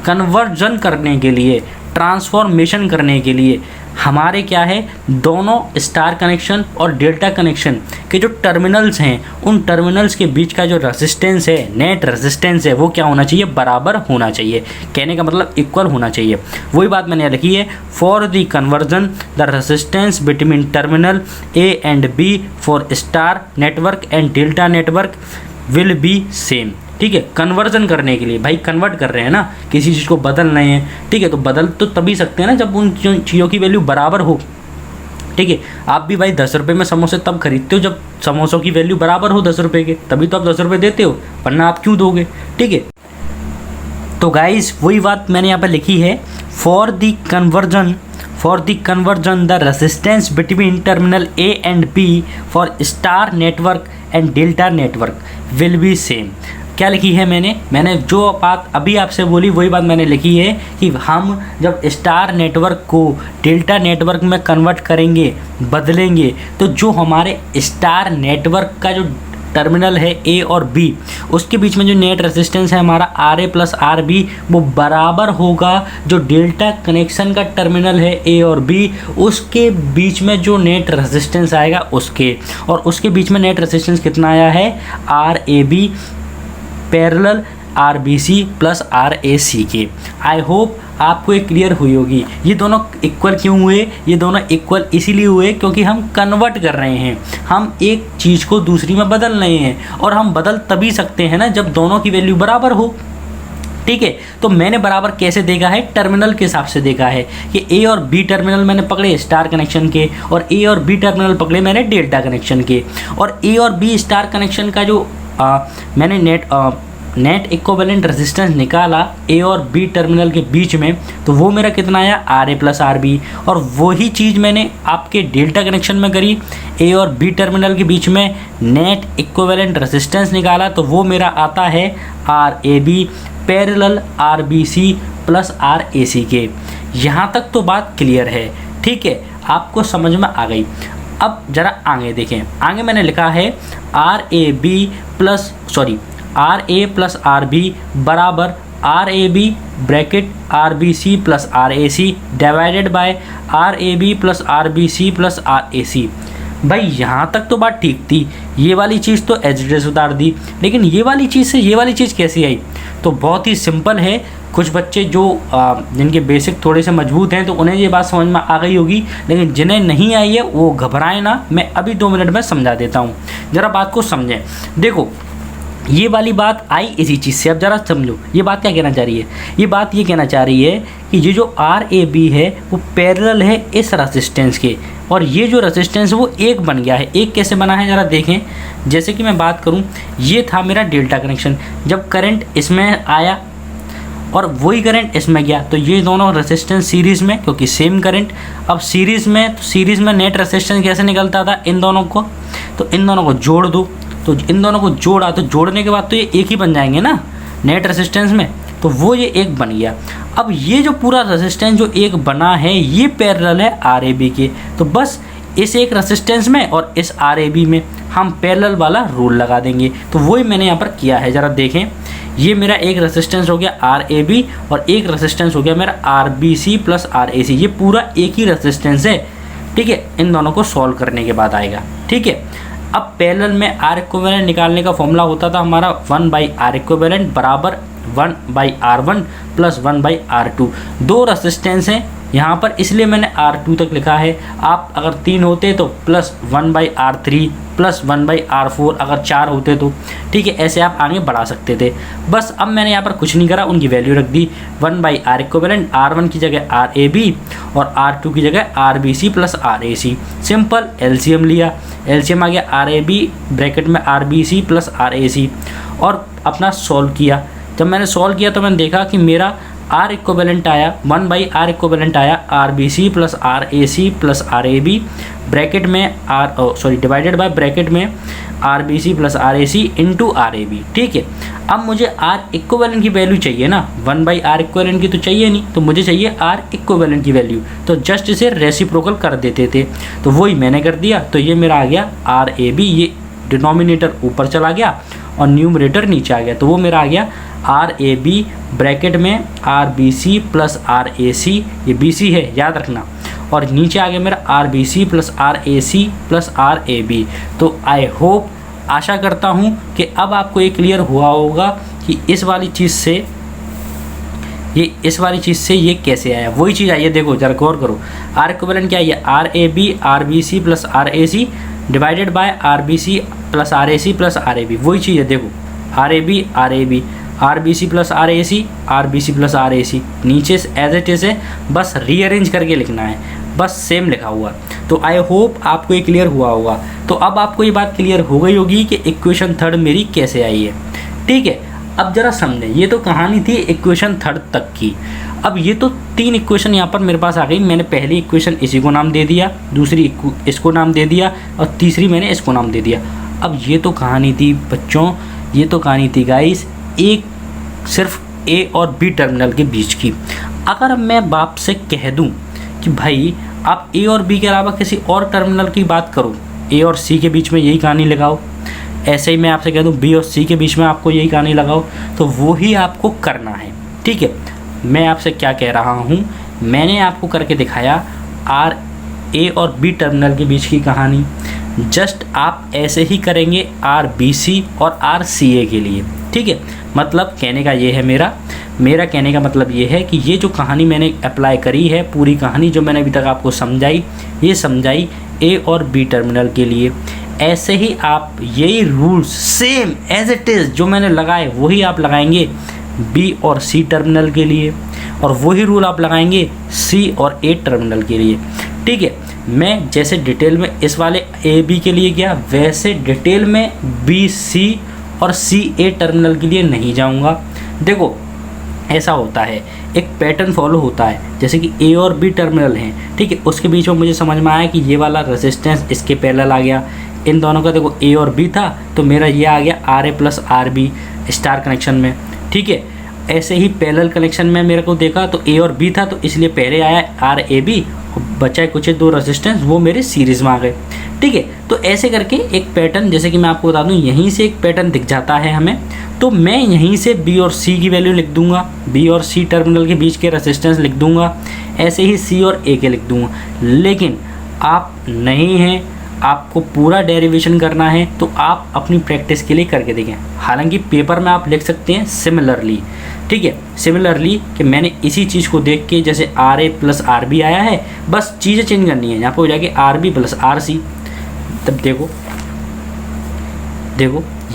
कन्वर्जन करने के लिए, ट्रांसफॉर्मेशन करने के लिए हमारे क्या है, दोनों स्टार कनेक्शन और डेल्टा कनेक्शन के जो टर्मिनल्स हैं, उन टर्मिनल्स के बीच का जो रेजिस्टेंस है, नेट रेजिस्टेंस है, वो क्या होना चाहिए, बराबर होना चाहिए। कहने का मतलब इक्वल होना चाहिए। वही बात मैंने लिखी है, for the conversion the resistance between terminal A and B for star network and delta network will be same. ठीक है, कन्वर्जन करने के लिए, भाई कन्वर्ट कर रहे हैं ना, किसी चीज़ को बदल रहे हैं। ठीक है, तो बदल तो तभी सकते हैं ना जब उन चीज़ों की वैल्यू बराबर हो। ठीक है, आप भी भाई 10 रुपये में समोसे तब खरीदते हो जब समोसों की वैल्यू बराबर हो 10 रुपये के, तभी तो आप 10 रुपये देते हो, वरना आप क्यों दोगे। ठीक है, तो गाइस वही बात मैंने यहाँ पर लिखी है, for the conversion the resistance between terminal A and B for star network and delta network will be same. क्या लिखी है मैंने जो बात अभी आपसे बोली वही बात मैंने लिखी है कि हम जब स्टार नेटवर्क को डेल्टा नेटवर्क में कन्वर्ट करेंगे, बदलेंगे, तो जो हमारे स्टार नेटवर्क का जो टर्मिनल है ए और बी, उसके बीच में जो नेट रेजिस्टेंस है हमारा R A plus R B, वो बराबर होगा जो डेल्टा कनेक्शन का टर्मिनल है ए और बी, उसके बीच में जो नेट रेजिस्टेंस आएगा उसके। और उसके बीच में नेट रेजिस्टेंस कितना आया है, R A B parallel R B C plus R A C के। आई होप आपको ये क्लियर हुई होगी। ये दोनों इक्वल क्यों हुए, ये दोनों इक्वल इसीलिए हुए क्योंकि हम कन्वर्ट कर रहे हैं, हम एक चीज़ को दूसरी में बदल रहे हैं। और हम बदल तभी सकते हैं ना जब दोनों की वैल्यू बराबर हो। ठीक है, तो मैंने बराबर कैसे देखा है, टर्मिनल के हिसाब से देखा है कि ए और बी टर्मिनल मैंने पकड़े स्टार कनेक्शन के, और ए और बी टर्मिनल पकड़े मैंने डेल्टा कनेक्शन के। और ए और बी स्टार कनेक्शन का जो मैंने नेट इक्विवेलेंट रेजिस्टेंस निकाला ए और बी टर्मिनल के बीच में, तो वो मेरा कितना आया, R A plus R B. और वही चीज़ मैंने आपके डेल्टा कनेक्शन में करी, ए और बी टर्मिनल के बीच में नेट इक्विवेलेंट रेजिस्टेंस निकाला, तो वो मेरा आता है R A B parallel R B C plus R A C के। यहाँ तक तो बात क्लियर है। ठीक है, आपको समझ में आ गई। अब ज़रा आगे देखें। आगे मैंने लिखा है R A plus R B बराबर R A B bracket R B C plus R A C divided by R A B plus R B C plus R A C. भाई यहाँ तक तो बात ठीक थी, ये वाली चीज़ तो एज इट इज उतार दी, लेकिन ये वाली चीज़ से ये वाली चीज़ कैसी आई? तो बहुत ही सिंपल है। कुछ बच्चे जो जिनके बेसिक थोड़े से मजबूत हैं तो उन्हें ये बात समझ में आ गई होगी, लेकिन जिन्हें नहीं आई है वो घबराएं ना, मैं अभी 2 मिनट में समझा देता हूँ। ज़रा बात को समझें। देखो ये वाली बात आई इसी चीज़ से। अब ज़रा समझो ये बात क्या कहना चाह रही है। ये बात ये कहना चाह रही है कि ये जो आर ए बी है वो पैरेलल है इस रेजिस्टेंस के, और ये जो रेजिस्टेंस है वो एक बन गया है। एक कैसे बना है ज़रा देखें। जैसे कि मैं बात करूँ, ये था मेरा डेल्टा कनेक्शन, जब करंट इसमें आया और वही करंट इसमें गया, तो ये दोनों रेजिस्टेंस सीरीज़ में, क्योंकि सेम करंट। अब सीरीज़ में नेट रेजिस्टेंस कैसे निकलता था, इन दोनों को, तो इन दोनों को जोड़ दो, तो इन दोनों को जोड़ा, तो जोड़ने के बाद तो ये एक ही बन जाएंगे ना नेट रेजिस्टेंस में, तो वो ये एक बन गया। अब ये जो पूरा रेजिस्टेंस जो एक बना है ये पैरेलल है आर ए बी के, तो बस इस एक रेजिस्टेंस में और इस आर ए बी में हम पैरेलल वाला रूल लगा देंगे। तो वही मैंने यहाँ पर किया है। ज़रा देखें, ये मेरा एक रेजिस्टेंस हो गया आर ए बी और एक रेजिस्टेंस हो गया मेरा R B C plus R A C. ये पूरा एक ही रेजिस्टेंस है। ठीक है, इन दोनों को सॉल्व करने के बाद आएगा। ठीक है, अब पैरेलल में आर इक्विवेलेंट निकालने का फॉर्मूला होता था हमारा 1/R इक्विवेलेंट बराबर 1/R1 प्लस 1/R2। 2 रेजिस्टेंस हैं यहाँ पर, इसलिए मैंने R2 तक लिखा है। आप अगर 3 होते तो प्लस 1/R3 प्लस 1/R4, अगर 4 होते तो ठीक है, ऐसे आप आगे बढ़ा सकते थे। बस अब मैंने यहाँ पर कुछ नहीं करा, उनकी वैल्यू रख दी 1/R इक्विवेलेंट, R1 की जगह RAB और R2 की जगह RBC plus RAC। Simple LCM लिया, एलसीएम आ गया RAB ब्रैकेट में RBC प्लस RAC, और अपना सॉल्व किया। जब मैंने सॉल्व किया तो मैंने देखा कि मेरा आर इक्विवेलेंट आया 1/r इक्विवेलेंट आया RBC plus RAC plus RAB bracket में डिवाइडेड बाय ब्रैकेट में RBC plus RAC into RAB। ठीक है, अब मुझे R इक्विवेलेंट की वैल्यू चाहिए ना, 1/r इक्विवेलेंट की तो चाहिए नहीं, तो मुझे चाहिए R इक्विवेलेंट की वैल्यू, तो जस्ट इसे रेसिप्रोकल कर देते थे, तो वही मैंने कर दिया। तो ये मेरा आ गया RAB, ये डिनोमिनेटर ऊपर चला गया और न्यूमरेटर नीचे आ गया, तो वो मेरा आ गया RAB ब्रैकेट में RBC प्लस RAC, ये BC है याद रखना, और नीचे आ गया मेरा RBC plus RAC plus RAB। तो आई होप, आशा करता हूँ कि अब आपको ये क्लियर हुआ होगा कि इस वाली चीज़ से ये कैसे आया। वही चीज़ आइए देखो जरा गौर करो, R इक्विवेलेंट क्या है, RAB RBC plus RAC divided by RBC plus RAC plus RAB, वही चीज़ है देखो, RAB RBC plus RBC plus RAC, नीचे एज इट इज़ है, बस रीअरेंज करके लिखना है, बस सेम लिखा हुआ। तो आई होप आपको ये क्लियर हुआ होगा। तो अब आपको ये बात क्लियर हो गई होगी कि इक्वेशन थर्ड मेरी कैसे आई है। ठीक है, अब जरा समझें, ये तो कहानी थी इक्वेशन थर्ड तक की। अब ये तो 3 इक्वेशन यहाँ पर मेरे पास आ गई। मैंने पहली इक्वेशन इसी को नाम दे दिया, दूसरी इसको नाम दे दिया, और तीसरी मैंने इसको नाम दे दिया। अब ये तो कहानी थी बच्चों, ये तो कहानी थी गाइस एक सिर्फ A और B टर्मिनल के बीच की। अगर मैं बाप से कह दूं कि भाई आप A और B के अलावा किसी और टर्मिनल की बात करो, A और C के बीच में यही कहानी लगाओ, ऐसे ही मैं आपसे कह दूं B और C के बीच में आपको यही कहानी लगाओ, तो वो ही आपको करना है। ठीक है, मैं आपसे क्या कह रहा हूँ, मैंने आपको करके दिखाया A और B टर्मिनल के बीच की कहानी। जस्ट आप ऐसे ही करेंगे RBC और RCA के लिए। ठीक है, मतलब कहने का ये है, मेरा कहने का मतलब ये है कि ये जो कहानी मैंने अप्लाई करी है, पूरी कहानी जो मैंने अभी तक आपको समझाई, ये समझाई A और B टर्मिनल के लिए। ऐसे ही आप यही rules same as it is जो मैंने लगाए वही आप लगाएंगे B और C टर्मिनल के लिए, और वही रूल आप लगाएंगे C और A टर्मिनल के लिए। ठीक है, मैं जैसे डिटेल में इस वाले AB के लिए गया, वैसे डिटेल में BC और CA टर्मिनल के लिए नहीं जाऊंगा। देखो ऐसा होता है, एक पैटर्न फॉलो होता है, जैसे कि A और B टर्मिनल हैं। ठीक है, उसके बीच में मुझे समझ में आया कि ये वाला रेजिस्टेंस इसके पैरेलल आ गया, इन दोनों का देखो A और B था, तो मेरा ये आ गया RA plus RB star connection में। ठीक है, ऐसे ही पैरेलल कनेक्शन में मेरे को देखा तो A और B था, तो इसलिए पहले आया RAB, बचा कुछ 2 रेजिस्टेंस वो मेरे सीरीज़ में आ गए। ठीक है, तो ऐसे करके एक पैटर्न, जैसे कि मैं आपको बता दूं, यहीं से एक पैटर्न दिख जाता है हमें, तो मैं यहीं से B और C की वैल्यू लिख दूंगा, B और C टर्मिनल के बीच के रेजिस्टेंस लिख दूंगा, ऐसे ही C और A के लिख दूंगा। लेकिन आप नहीं हैं, आपको पूरा डेरिवेशन करना है, तो आप अपनी प्रैक्टिस के लिए करके देखें। हालांकि पेपर में आप लिख सकते हैं सिमिलरली। ठीक है, सिमिलरली कि मैंने इसी चीज़ को देख के, जैसे RA प्लस RB आया है, बस चीज़ें चेंज करनी है, यहाँ पर हो जाएगी RB प्लस RC। तब देखो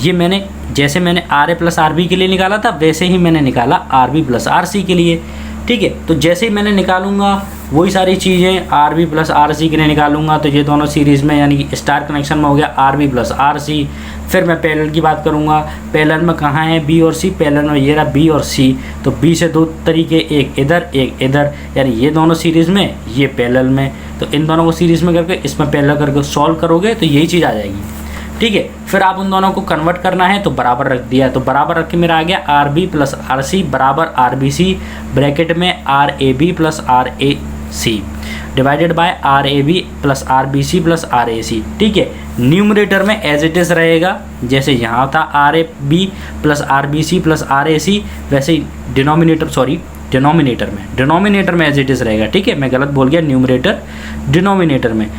ये मैंने जैसे मैंने RA प्लस RB के लिए निकाला था, वैसे ही मैंने निकाला RB प्लस RC के लिए। ठीक है, तो जैसे ही मैंने निकालूंगा वही सारी चीज़ें RB प्लस RC के लिए निकालूंगा, तो ये दोनों सीरीज़ में यानी कि स्टार कनेक्शन में हो गया RB प्लस RC। फिर मैं पैरेलल की बात करूंगा, पैरेलल में कहाँ है B और C, पैरेलल में ये रहा B और C, तो B से 2 तरीके, एक इधर एक इधर, यानी ये दोनों सीरीज़ में, ये पैरेलल में, तो इन दोनों को सीरीज़ में करके इसमें पैरेलल करके सॉल्व करोगे तो यही चीज़ आ जाएगी। ठीक है, फिर आप उन दोनों को कन्वर्ट करना है, तो बराबर रख दिया, तो बराबर रख के मेरा आ गया RB प्लस RC बराबर RBC ब्रैकेट में RAB plus RAC divided by RAB plus RBC plus RAC। ठीक है, न्यूमरेटर में एज इट इज़ रहेगा, जैसे यहाँ था RAB plus RBC plus RAC, वैसे ही डिनोमिनेटर में एज इट इज़ रहेगा। ठीक है, मैं गलत बोल गया, न्यूमरेटर डिनोमिनेटर में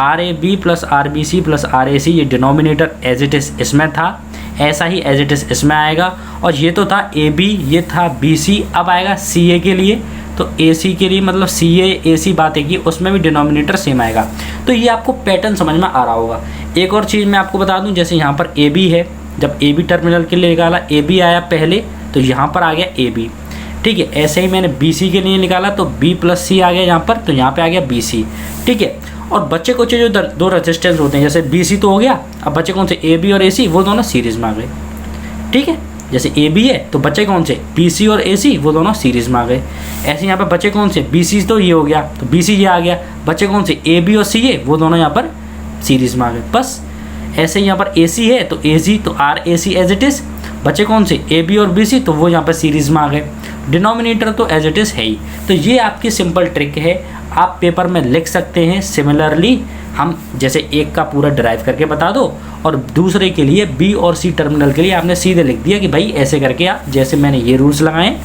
RAB plus RBC plus RAC, ये डिनोमिनेटर एज इट इज़ इसमें था, ऐसा ही एज इट इज़ इसमें आएगा। और ये तो था AB, ये था BC, अब आएगा CA के लिए, तो AC के लिए मतलब CA AC बात है कि उसमें भी डिनोमिनेटर सेम आएगा। तो ये आपको पैटर्न समझ में आ रहा होगा। एक और चीज़ मैं आपको बता दूं, जैसे यहाँ पर AB है, जब AB टर्मिनल के लिए निकाला, AB आया पहले, तो यहाँ पर आ गया AB। ठीक है, ऐसे ही मैंने BC के लिए निकाला, तो B प्लस C आ गया यहाँ पर, तो यहाँ पर आ गया BC। ठीक है, और बच्चे कुछ जो 2 रेजिस्टेंस होते हैं, जैसे BC तो हो गया, अब बच्चे कौन से AB और AC, वो दोनों सीरीज़ में आ गए। ठीक है, जैसे ए बी है तो बचे कौन से, बी सी और ए सी, वो दोनों सीरीज़ में आ गए। ऐसे यहाँ पर बचे कौन से, बी सी तो ये हो गया तो बी सी ये आ गया, बचे कौन से, ए बी और सी है, वो दोनों यहाँ पर सीरीज़ में आ गए। बस ऐसे यहाँ पर ए सी है तो ए सी तो R A C as it is, बचे कौन से, ए बी और बी सी, तो वो यहाँ पर सीरीज़ में आ गए। डिनोमिनेटर तो एज इट इज़ है ही। तो ये आपकी सिंपल ट्रिक है, आप पेपर में लिख सकते हैं। सिमिलरली हम जैसे एक का पूरा ड्राइव करके बता दो और दूसरे के लिए बी और सी टर्मिनल के लिए आपने सीधे लिख दिया कि भाई ऐसे करके आप, जैसे मैंने ये रूल्स लगाए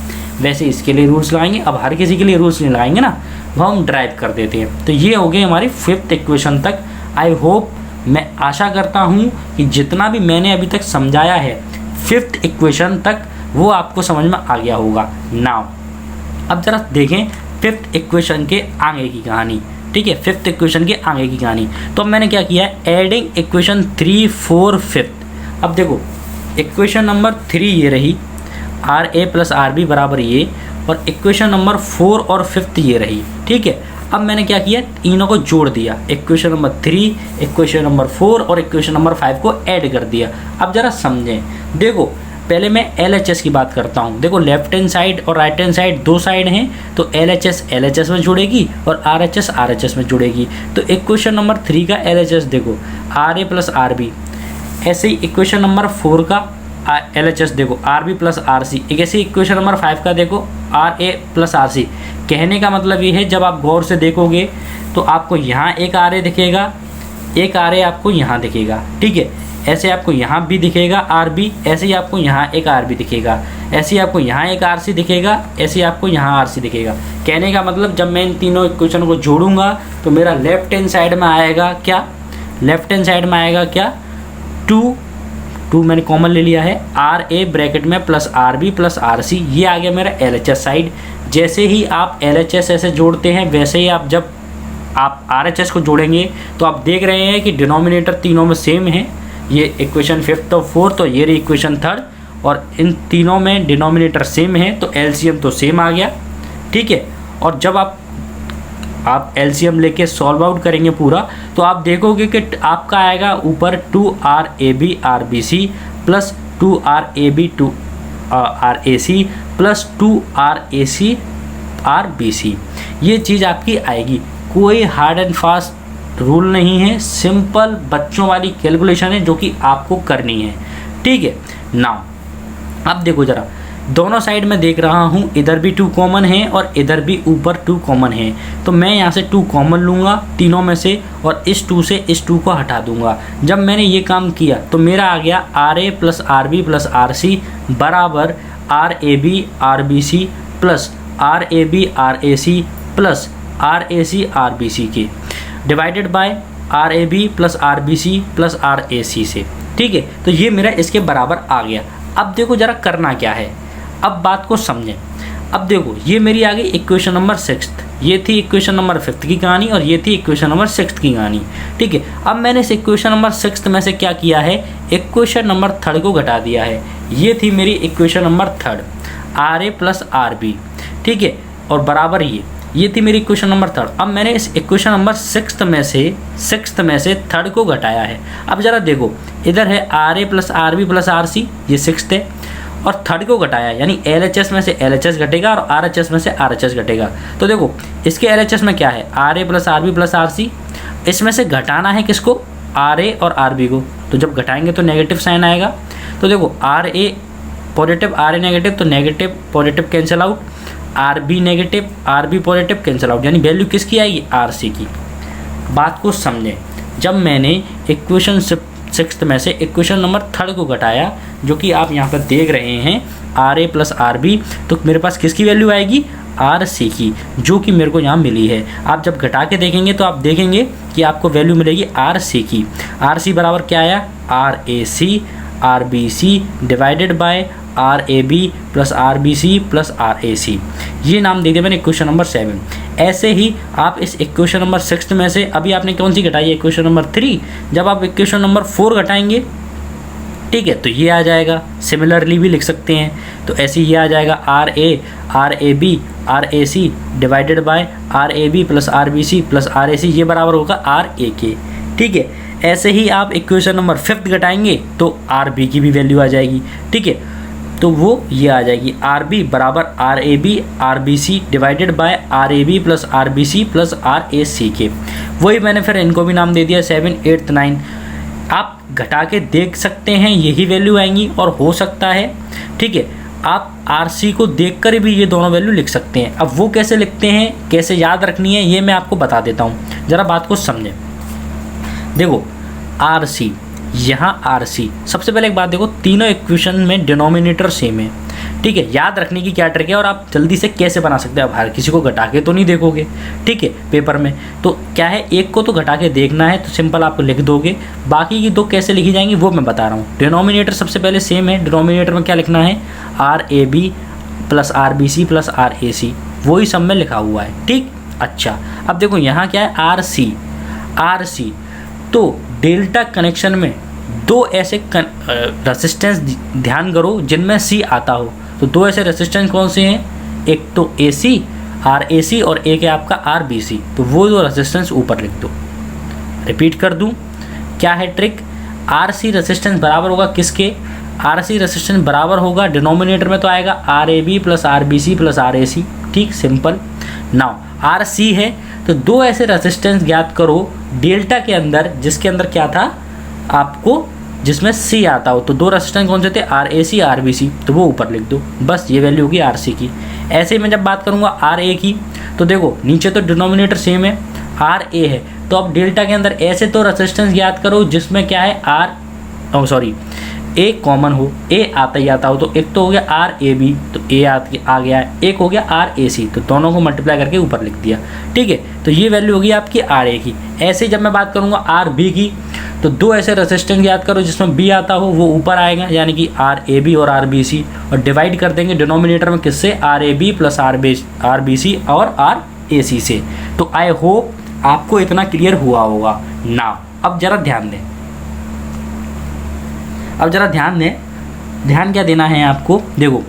वैसे इसके लिए रूल्स लगाएंगे। अब हर किसी के लिए रूल्स नहीं लगाएंगे ना, वो हम ड्राइव कर देते हैं। तो ये हो गई हमारी 5th इक्वेशन तक। आई होप, मैं आशा करता हूँ कि जितना भी मैंने अभी तक समझाया है 5th इक्वेशन तक वो आपको समझ में आ गया होगा। नाउ अब जरा देखें 5th इक्वेशन के आगे की कहानी। ठीक है, 5th इक्वेशन के आगे की कहानी। तो अब मैंने क्या किया है, एडिंग इक्वेशन 3, 4, 5। अब देखो इक्वेशन नंबर 3 ये रही, R A plus R B बराबर ये, और इक्वेशन नंबर 4 और 5th ये रही। ठीक है, अब मैंने क्या किया, तीनों को जोड़ दिया, इक्वेशन नंबर 3, इक्वेशन नंबर 4 और इक्वेशन नंबर 5 को ऐड कर दिया। अब जरा समझें, देखो पहले मैं LHS की बात करता हूँ। देखो लेफ्ट हैंड साइड और राइट हैंड साइड दो साइड हैं, तो LHS में जुड़ेगी और RHS में जुड़ेगी। तो इक्वेशन नंबर 3 का LHS देखो RA प्लस RB, ऐसे ही इक्वेशन नंबर 4 का LHS देखो RB प्लस RC, एक ऐसी इक्वेशन नंबर 5 का देखो RA प्लस RC। कहने का मतलब ये है, जब आप गौर से देखोगे तो आपको यहाँ एक RA दिखेगा, एक RA आपको यहाँ दिखेगा। ठीक है, ऐसे आपको यहाँ भी दिखेगा RB, ऐसे ही आपको यहाँ एक RB दिखेगा, ऐसे ही आपको यहाँ एक RC दिखेगा, ऐसे ही आपको यहाँ RC दिखेगा। कहने का मतलब जब मैं इन तीनों इक्वेशन को जोड़ूंगा तो मेरा लेफ्ट हैंड साइड में आएगा क्या, लेफ्ट हैंड साइड में आएगा क्या, 2 मैंने कॉमन ले लिया है, RA ब्रैकेट में प्लस RB प्लस RC, ये आ गया मेरा LHS साइड। जैसे ही आप LHS ऐसे जोड़ते हैं वैसे ही आप जब आप RHS को जोड़ेंगे तो आप देख रहे हैं कि डिनोमिनेटर तीनों में सेम है। ये इक्वेशन 5th और 4th और ये रही इक्वेशन 3rd, और इन तीनों में डिनोमिनेटर सेम है तो LCM तो सेम आ गया। ठीक है, और जब आप LCM लेके सॉल्व आउट करेंगे पूरा तो आप देखोगे कि आपका आएगा ऊपर 2RAB RBC plus 2RAB 2RAC plus 2RAC RBC, ये चीज़ आपकी आएगी। कोई हार्ड एंड फास्ट रूल नहीं है, सिंपल बच्चों वाली कैलकुलेशन है जो कि आपको करनी है। ठीक है, नाउ अब देखो जरा, दोनों साइड में देख रहा हूँ, इधर भी 2 कॉमन है और इधर भी ऊपर 2 कॉमन है, तो मैं यहाँ से 2 कॉमन लूँगा तीनों में से और इस 2 से इस 2 को हटा दूँगा। जब मैंने ये काम किया तो मेरा आ गया RA plus RB plus RC बराबर RAB RBC plus RAB RAC plus RAC RBC के, divided by RAB plus RBC plus RAC से। ठीक है, तो ये मेरा इसके बराबर आ गया। अब देखो जरा करना क्या है, अब बात को समझें। अब देखो ये मेरी आ गई इक्वेशन नंबर 6th, ये थी इक्वेशन नंबर 5th की कहानी और ये थी इक्वेशन नंबर 6th की कहानी। ठीक है, अब मैंने इस इक्वेशन नंबर 6th में से क्या किया है, इक्वेशन नंबर 3rd को घटा दिया है। ये थी मेरी equation number 3rd, RA plus RB। ठीक है, और बराबर ये थी मेरी इक्वेशन नंबर 3rd। अब मैंने इस इक्वेशन नंबर 6th में से 3rd को घटाया है। अब ज़रा देखो, इधर है RA plus RB plus RC, ये 6th है, और 3rd को घटाया यानी LHS में से LHS घटेगा और RHS में से RHS घटेगा। तो देखो इसके LHS में क्या है, RA plus RB plus RC, इसमें से घटाना है किसको, RA और RB को, तो जब घटाएंगे तो नेगेटिव साइन आएगा। तो देखो RA पॉजिटिव RA नेगेटिव, तो negative positive cancel out, RB negative RB positive cancel out, यानी वैल्यू किसकी आएगी, RC की। बात को समझें, जब मैंने इक्वेशन 6th में से इक्वेशन नंबर 3rd को घटाया, जो कि आप यहाँ पर देख रहे हैं RA प्लस RB, तो मेरे पास किसकी वैल्यू आएगी, RC की, जो कि मेरे को यहाँ मिली है। आप जब घटा के देखेंगे तो आप देखेंगे कि आपको वैल्यू मिलेगी RC की। RC बराबर क्या आया, RAC RBC divided by RAB plus RBC plus RAC, ये नाम दे दिया मैंने इक्वेशन नंबर 7। ऐसे ही आप इस इक्वेशन नंबर 6 में से अभी आपने कौन सी घटाई है, इक्वेशन नंबर 3, जब आप इक्वेशन नंबर 4 घटाएंगे, ठीक है, तो ये आ जाएगा। सिमिलरली भी लिख सकते हैं, तो ऐसे ये आ जाएगा RA RAB RAC divided by RAB plus RBC plus RAC, ये बराबर होगा RA के। ठीक है, ऐसे ही आप इक्वेशन नंबर 5th घटाएंगे तो RB की भी वैल्यू आ जाएगी। ठीक है, तो वो ये आ जाएगी आर बी बराबर R A B R B C divided by R A B plus R B C plus R A C के। वही मैंने फिर इनको भी नाम दे दिया 7, 8, 9। आप घटा के देख सकते हैं यही वैल्यू आएंगी, और हो सकता है ठीक है आप आर सी को देख कर भी ये दोनों वैल्यू लिख सकते हैं। अब वो कैसे लिखते हैं, कैसे याद रखनी है, ये मैं आपको बता देता हूँ, ज़रा बात को समझें। देखो आर सी, यहाँ आर सी, सबसे पहले एक बात देखो, तीनों इक्वेशन में डिनोमिनेटर सेम है, ठीक है। याद रखने की क्या ट्रिक है और आप जल्दी से कैसे बना सकते हैं। अब हर किसी को घटा के तो नहीं देखोगे, ठीक है, पेपर में तो क्या है, एक को तो घटा के देखना है, तो सिंपल आप लिख दोगे। बाकी की दो कैसे लिखी जाएंगी वो मैं बता रहा हूँ। डिनोमिनेटर सबसे पहले सेम है, डिनोमिनेटर में क्या लिखना है, R A B plus R B C plus R A C, वही सब में लिखा हुआ है, ठीक। अच्छा अब देखो यहाँ क्या है, आर सी, तो डेल्टा कनेक्शन में दो ऐसे रेसिस्टेंस ध्यान करो जिनमें सी आता हो। तो दो ऐसे रेसिस्टेंस कौन से हैं, एक तो ए सी आर ए सी और एक है आपका आर बी सी। तो वो दो रेसिस्टेंस ऊपर लिख दो। रिपीट कर दूं, क्या है ट्रिक, आर सी रेसिस्टेंस बराबर होगा किसके, आर सी रेसिस्टेंस बराबर होगा, डिनोमिनेटर में तो आएगा R A B plus R B C plus R A C, ठीक, सिंपल। नाउ आर सी है तो दो ऐसे रेसिस्टेंस ज्ञात करो डेल्टा के अंदर जिसके अंदर क्या था आपको, जिसमें सी आता हो। तो दो रेसिस्टेंस कौन से थे, R A C R B C, तो वो ऊपर लिख दो, बस ये वैल्यू होगी आर सी की। ऐसे ही मैं जब बात करूँगा आर ए की, तो देखो नीचे तो डिनोमिनेटर सेम है, आर ए है, तो अब डेल्टा के अंदर ऐसे तो रेसिस्टेंस ज्ञात करो जिसमें क्या है ए कॉमन हो, ए आता ही आता हो। तो एक तो हो गया आर ए बी, तो ए आ गया है, एक हो गया आर ए सी, तो दोनों को मल्टीप्लाई करके ऊपर लिख दिया, ठीक है। तो ये वैल्यू होगी आपकी आर ए की। ऐसे ही जब मैं बात करूँगा आर बी की, तो दो ऐसे रेसिस्टेंस याद करो जिसमें बी आता हो, वो ऊपर आएगा, यानी कि आर ए बी और आर बी सी, और डिवाइड कर देंगे डिनोमिनेटर में किससे, R A B plus R B C और आर ए सी से। तो आई होप आपको इतना क्लियर हुआ होगा ना। अब जरा ध्यान दें, ध्यान क्या देना है आपको। देखो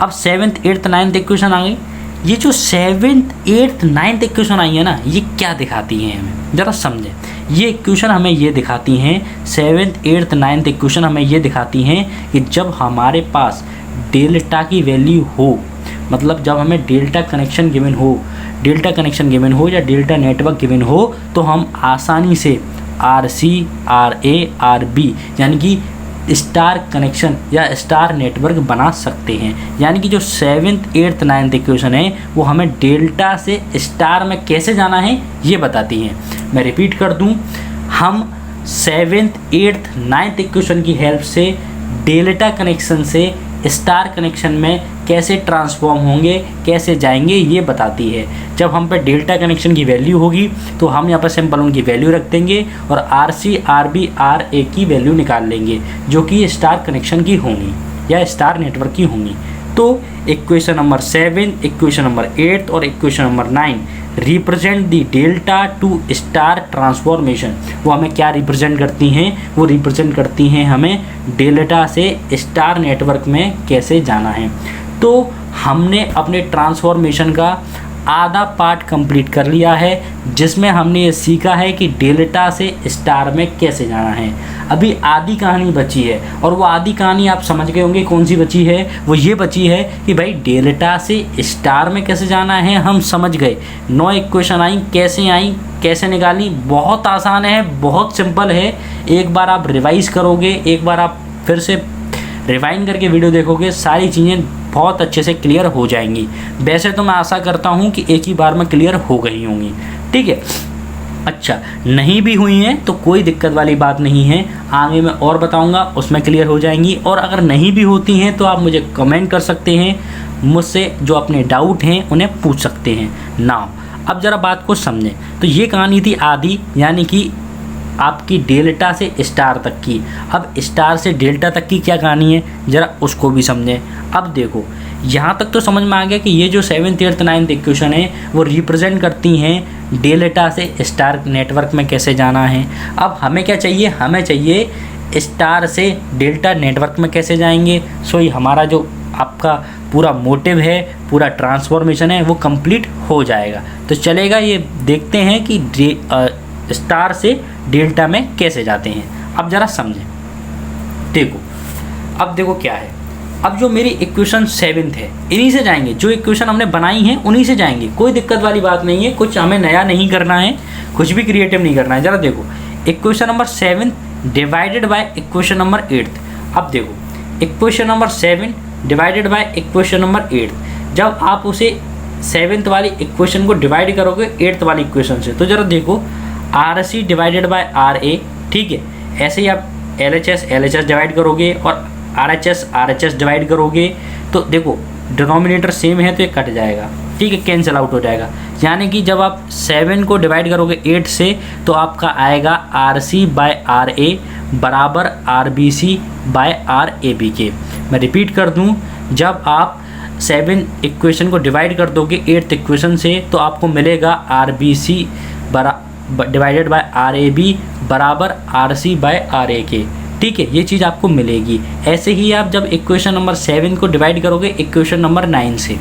अब 7th 8th 9th इक्वेशन आ गई। ये जो 7th 8th 9th इक्वेशन आई है ना, ये क्या दिखाती हैं हमें, ज़रा समझें। ये इक्वेशन हमें ये दिखाती हैं, 7th 8th 9th इक्वेशन हमें ये दिखाती हैं कि जब हमारे पास डेल्टा की वैल्यू हो, मतलब जब हमें डेल्टा कनेक्शन गिवन हो या डेल्टा नेटवर्क गिवन हो, तो हम आसानी से R C R A R B यानी कि स्टार कनेक्शन या स्टार नेटवर्क बना सकते हैं। यानी कि जो 7th 8th 9th इक्वेशन है वो हमें डेल्टा से स्टार में कैसे जाना है ये बताती हैं। मैं रिपीट कर दूं, हम 7th 8th 9th इक्वेशन की हेल्प से डेल्टा कनेक्शन से स्टार कनेक्शन में कैसे ट्रांसफॉर्म होंगे, कैसे जाएंगे, ये बताती है। जब हम पे डेल्टा कनेक्शन की वैल्यू होगी तो हम यहाँ पर सिंपल उनकी वैल्यू रख देंगे और R C R B R A की वैल्यू निकाल लेंगे जो कि स्टार कनेक्शन की होंगी या स्टार नेटवर्क की होंगी। तो इक्वेशन नंबर 7, इक्वेशन नंबर 8 और equation number 9 represent the delta to star transformation. वो हमें क्या रिप्रेजेंट करती हैं, वो रिप्रेजेंट करती हैं हमें डेल्टा से स्टार नेटवर्क में कैसे जाना है। तो हमने अपने ट्रांसफॉर्मेशन का आधा पार्ट कंप्लीट कर लिया है जिसमें हमने ये सीखा है कि डेल्टा से स्टार में कैसे जाना है। अभी आधी कहानी बची है और वो आधी कहानी आप समझ गए होंगे कौन सी बची है। वो ये बची है कि भाई डेल्टा से स्टार में कैसे जाना है हम समझ गए। 9 इक्वेशन आई, कैसे निकाली, बहुत आसान है, बहुत सिंपल है। एक बार आप रिवाइज़ करोगे, एक बार आप फिर से रिवाइंड करके वीडियो देखोगे, सारी चीज़ें बहुत अच्छे से क्लियर हो जाएंगी। वैसे तो मैं आशा करता हूँ कि एक ही बार में क्लियर हो गई होंगी, ठीक है। अच्छा, नहीं भी हुई हैं तो कोई दिक्कत वाली बात नहीं है, आगे मैं और बताऊँगा उसमें क्लियर हो जाएंगी। और अगर नहीं भी होती हैं तो आप मुझे कमेंट कर सकते हैं, मुझसे जो अपने डाउट हैं उन्हें पूछ सकते हैं ना। अब ज़रा बात को समझें। तो ये कहानी थी आधी, यानी कि आपकी डेल्टा से स्टार तक की। अब स्टार से डेल्टा तक की क्या कहानी है ज़रा उसको भी समझें। अब देखो यहाँ तक तो समझ में आ गया कि ये जो 7th 8th 9th इक्वेशन है वो रिप्रेजेंट करती हैं डेल्टा से स्टार नेटवर्क में कैसे जाना है। अब हमें क्या चाहिए, हमें चाहिए स्टार से डेल्टा नेटवर्क में कैसे जाएंगे। सो ये हमारा जो आपका पूरा मोटिव है, पूरा ट्रांसफॉर्मेशन है वो कंप्लीट हो जाएगा। तो चलेगा, ये देखते हैं कि स्टार से डेल्टा में कैसे जाते हैं। अब ज़रा समझें। देखो अब देखो क्या है, अब जो मेरी इक्वेशन 7 है इन्हीं से जाएंगे, जो इक्वेशन हमने बनाई है उन्हीं से जाएंगे, कोई दिक्कत वाली बात नहीं है, कुछ हमें नया नहीं करना है, कुछ भी क्रिएटिव नहीं करना है। ज़रा देखो equation number 7 divided by equation number 8। अब देखो equation number 7 divided by equation number 8, जब आप उसे 7th वाली इक्वेशन को डिवाइड करोगे 8th वाली इक्वेशन से, तो ज़रा देखो R C divided by R A, ठीक है। ऐसे ही आप एल एच एस डिवाइड करोगे और आर एच एस डिवाइड करोगे, तो देखो डिनोमिनेटर सेम है तो ये कट जाएगा, ठीक है, कैंसिल आउट हो जाएगा। यानी कि जब आप 7 को डिवाइड करोगे 8 से तो आपका आएगा R C by R A बराबर R B C by R A B के। मैं रिपीट कर दूं, जब आप 7 इक्वेशन को डिवाइड कर दोगे 8th इक्वेशन से तो आपको मिलेगा R B C divided by R A B बराबर R C by R A के, ठीक है, ये चीज़ आपको मिलेगी। ऐसे ही आप जब इक्वेशन नंबर 7 को डिवाइड करोगे इक्वेशन नंबर 9 से,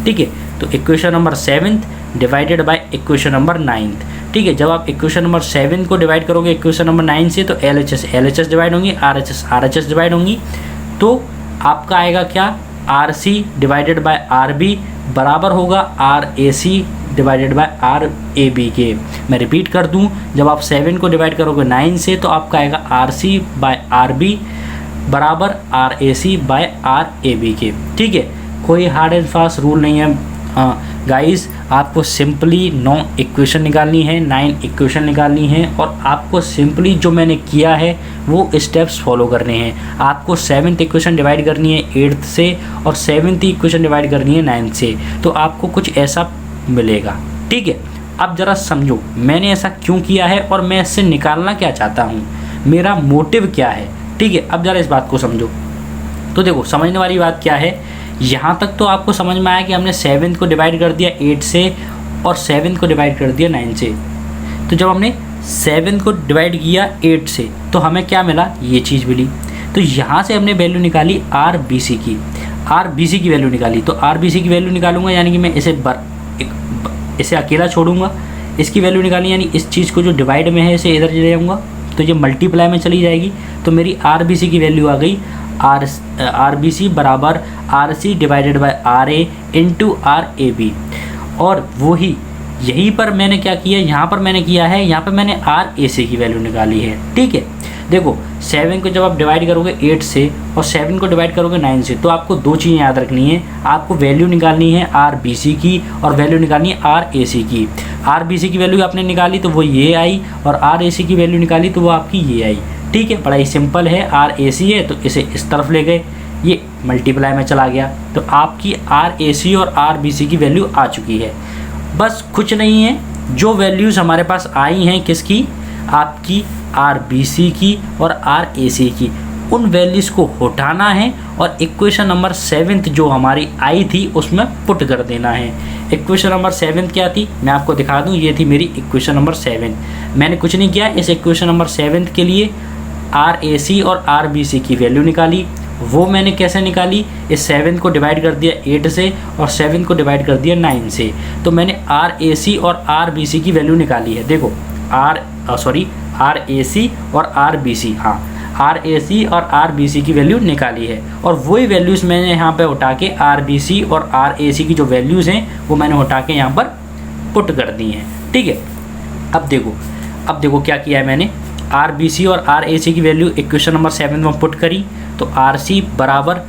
ठीक है, तो equation number 7 divided by equation number 9, ठीक है, जब आप इक्वेशन नंबर 7 को डिवाइड करोगे इक्वेशन नंबर 9 से तो एल एच एस डिवाइड होंगी, आर एच एस डिवाइड होंगी, तो आपका आएगा क्या, R C divided by R B बराबर होगा R A C divided by R A B के। मैं रिपीट कर दूं, जब आप 7 को डिवाइड करोगे 9 से तो आपका आएगा R C by R B बराबर R A C by R A B के, ठीक है। कोई हार्ड एंड फास्ट रूल नहीं है गाइस, आपको सिंपली 9 इक्वेशन निकालनी है, 9 इक्वेशन निकालनी है और आपको सिंपली जो मैंने किया है वो स्टेप्स फॉलो करने हैं। आपको 7th इक्वेशन डिवाइड करनी है 8th से और 7th इक्वेशन डिवाइड करनी है 9th से, तो आपको कुछ ऐसा मिलेगा, ठीक है। अब ज़रा समझो मैंने ऐसा क्यों किया है और मैं इससे निकालना क्या चाहता हूँ, मेरा मोटिव क्या है, ठीक है। अब ज़रा इस बात को समझो। तो देखो समझने वाली बात क्या है, यहाँ तक तो आपको समझ में आया कि हमने 7 को डिवाइड कर दिया 8 से और 7 को डिवाइड कर दिया 9 से। तो जब हमने 7 को डिवाइड किया 8 से तो हमें क्या मिला, ये चीज़ मिली। तो यहाँ से हमने वैल्यू निकाली आर बी सी की, आर बी सी की वैल्यू निकाली। तो आर बी सी की वैल्यू निकालूंगा यानी कि मैं इसे अकेला छोड़ूंगा, इसकी वैल्यू निकाली यानी इस चीज़ को जो डिवाइड में है इसे इधर ले जाऊँगा तो ये मल्टीप्लाई में चली जाएगी। तो मेरी आर बी सी की वैल्यू आ गई आर बी सी बराबर R C divided by R A into R A B. और वही यहीं पर मैंने क्या किया, यहाँ पर मैंने किया है, यहाँ पर मैंने आर ए सी की वैल्यू निकाली है, ठीक है। देखो 7 को जब आप डिवाइड करोगे 8 से और 7 को डिवाइड करोगे 9 से तो आपको दो चीज़ें याद रखनी है, आपको वैल्यू निकालनी है आर बी सी की और वैल्यू निकालनी है आर ए सी की। आर बी सी की वैल्यू आपने निकाली तो वो ये आई और आर ए सी की वैल्यू निकाली तो वो आपकी ये आई, ठीक है। बड़ा ही सिंपल है, आर ए सी है तो इसे इस तरफ ले गए, ये मल्टीप्लाई में चला गया, तो आपकी आर ए सी और आर बी सी की वैल्यू आ चुकी है। बस कुछ नहीं है, जो वैल्यूज़ हमारे पास आई हैं किसकी, आपकी आर बी सी की और आर ए सी की, उन वैल्यूज़ को हटाना है और इक्वेशन नंबर 7 जो हमारी आई थी उसमें पुट कर देना है। इक्वेशन नंबर 7 क्या थी मैं आपको दिखा दूं, ये थी मेरी इक्वेशन नंबर 7। मैंने कुछ नहीं किया, इस इक्वेशन नंबर 7 के लिए आर ए सी और आर बी सी की वैल्यू निकाली। वो मैंने कैसे निकाली, इस 7 को डिवाइड कर दिया 8 से और 7 को डिवाइड कर दिया 9 से, तो मैंने आर ए सी और आर बी सी की वैल्यू निकाली है। देखो आर ए सी और आर बी सी, हाँ आर ए सी और आर बी सी की वैल्यू निकाली है और वही वैल्यूज़ मैंने यहाँ पे उठा के आर बी सी और आर ए सी की जो वैल्यूज़ हैं वो मैंने उठा के यहाँ पर पुट कर दी हैं, ठीक है। अब देखो क्या किया है मैंने, आर बी सी और आर ए सी की वैल्यू इक्वेशन नंबर 7 में पुट करी, तो आर सी बराबर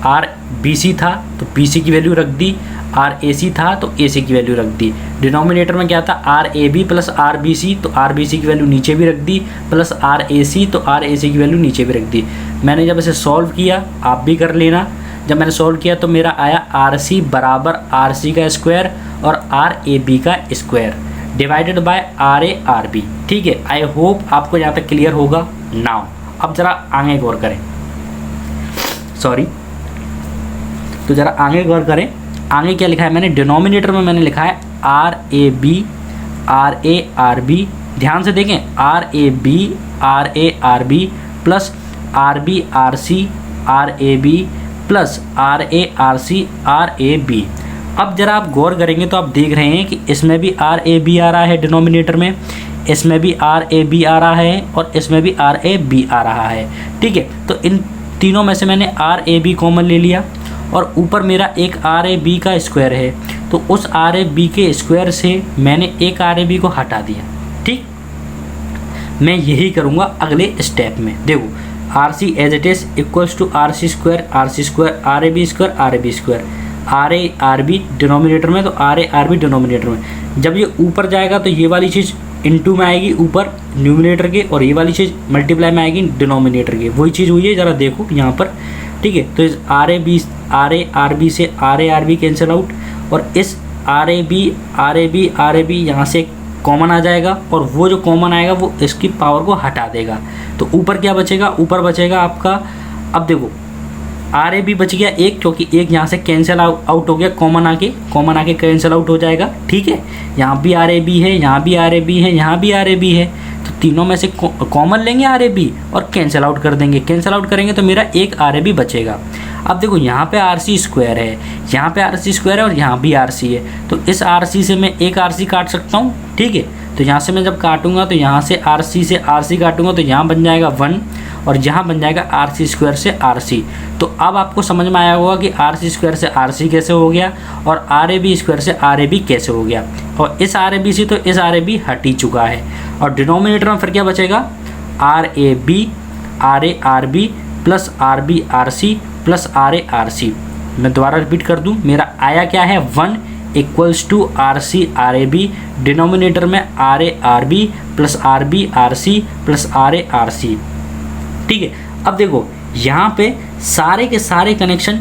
आर बी सी था तो बी सी की वैल्यू रख दी, आर ए सी था तो ए सी की वैल्यू रख दी। डिनोमिनेटर में क्या था, R A B plus R B C, तो आर बी सी की वैल्यू नीचे भी रख दी, प्लस आर ए सी तो आर ए सी की वैल्यू नीचे भी रख दी। मैंने जब इसे सॉल्व किया, आप भी कर लेना, जब मैंने सॉल्व किया तो मेरा आया आर सी बराबर आर सी का स्क्वायर और आर ए बी का square divided by R A R B, ठीक है। आई होप आपको यहाँ तक क्लियर होगा। नाउ अब ज़रा आगे गौर करें, तो ज़रा आगे गौर करें, आगे क्या लिखा है मैंने, डिनोमिनेटर में मैंने लिखा है R A B R A R B, ध्यान से देखें, R A B plus R B R C R A B plus R A R C R A B. अब ज़रा आप गौर करेंगे तो आप देख रहे हैं कि इसमें भी आर ए बी आ रहा है डिनोमिनेटर में, इसमें भी आर ए बी आ रहा है और इसमें भी आर ए बी आ रहा है, ठीक है। तो इन तीनों में से मैंने आर ए बी कॉमन ले लिया और ऊपर मेरा एक आर ए बी का स्क्वायर है, तो उस आर ए बी के स्क्वायर से मैंने एक आर ए बी को हटा दिया। ठीक, मैं यही करूँगा अगले स्टेप में। देखो R C as it is equals to R C square R A B square R A R B denominator में, तो R A R B denominator में। जब ये ऊपर जाएगा तो ये वाली चीज़ इनटू में आएगी ऊपर न्यूमिनेटर के, और ये वाली चीज़ मल्टीप्लाई में आएगी डिनोमिनेटर के। वही चीज़ हुई है, ज़रा देखो यहाँ पर। ठीक है, तो इस आर ए आर बी से R A R B cancel out, और इस आर ए बी यहाँ से कॉमन आ जाएगा, और वो जो कॉमन आएगा वो इसकी पावर को हटा देगा। तो ऊपर क्या बचेगा, ऊपर बचेगा आपका, अब देखो आर ए बी बच गया एक, क्योंकि एक यहाँ से कैंसिल आउट हो गया, कॉमन आके कैंसिल आउट हो जाएगा। ठीक है, यहाँ भी आर ए बी है, यहाँ भी आर ए बी है, यहाँ भी आर ए बी है, तो तीनों में से कॉमन लेंगे आर ए बी और कैंसिल आउट कर देंगे। कैंसिल आउट करेंगे तो मेरा एक आर ए बी बचेगा। अब देखो यहाँ पे आर सी स्क्वायर है, यहाँ पे आर सी स्क्वायर है, और यहाँ भी आर सी है, तो इस आर सी से मैं एक आर सी काट सकता हूँ। ठीक है, तो यहाँ से मैं जब काटूंगा तो यहाँ से आर सी काटूंगा तो यहाँ बन जाएगा 1, और यहाँ बन जाएगा आर सी स्क्वायर से आर सी। तो अब आपको समझ में आया होगा कि आर सी स्क्वायर से आर सी कैसे हो गया, और आर ए बी स्क्वायर से आर ए बी कैसे हो गया। और इस आर ए बी से तो इस आर ए बी हट ही चुका है, और डिनोमिनेटर में फिर क्या बचेगा, R A R B plus R B R C plus R A R C. मैं दोबारा रिपीट कर दूँ, मेरा आया क्या है 1 equals to R C R A B, denominator में R A R B plus R B R C plus R A R C. ठीक है, अब देखो यहाँ पे सारे के सारे कनेक्शन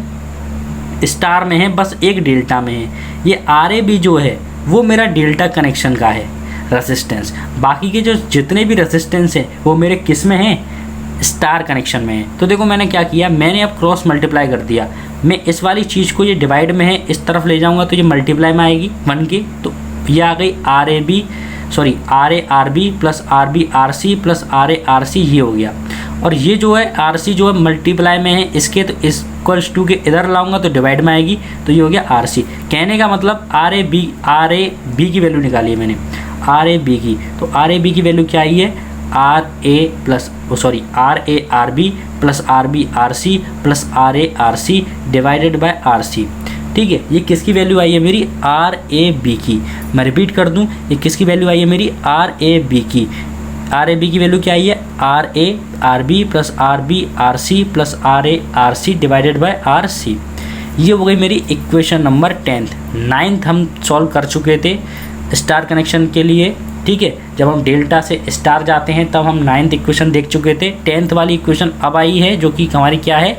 स्टार में है, बस एक डेल्टा में है। ये आर ए बी जो है वो मेरा डेल्टा कनेक्शन का है रेसिस्टेंस, बाकी के जो जितने भी रेसिस्टेंस हैं वो मेरे किस में हैं, स्टार कनेक्शन में है। तो देखो मैंने क्या किया, मैंने अब क्रॉस मल्टीप्लाई कर दिया। मैं इस वाली चीज़ को, ये डिवाइड में है, इस तरफ ले जाऊंगा तो ये मल्टीप्लाई में आएगी 1 की, तो ये आ गई R A R B plus R B R C plus R A R C, ये हो गया। और ये जो है आर सी जो है मल्टीप्लाई में है इसके, तो इक्वल्स टू के इधर लाऊंगा तो डिवाइड में आएगी, तो ये हो गया आर सी। कहने का मतलब आर ए बी की वैल्यू निकाली है मैंने, आर ए बी की। तो आर ए बी की वैल्यू क्या आई है, R A R B plus R B R C plus R A R C divided by R C. ठीक है, ये किसकी वैल्यू आई है मेरी, आर ए बी की। मैं रिपीट कर दूं, ये किसकी वैल्यू आई है मेरी, आर ए बी की। आर ए बी की वैल्यू क्या आई है, R A R B plus R B R C plus R A R C divided by R C. ये हो गई मेरी इक्वेशन नंबर 10th। 9th हम सॉल्व कर चुके थे स्टार कनेक्शन के लिए। ठीक है, जब हम डेल्टा से स्टार जाते हैं तब हम 9th इक्वेशन देख चुके थे। 10th वाली इक्वेशन अब आई है, जो कि हमारी क्या है,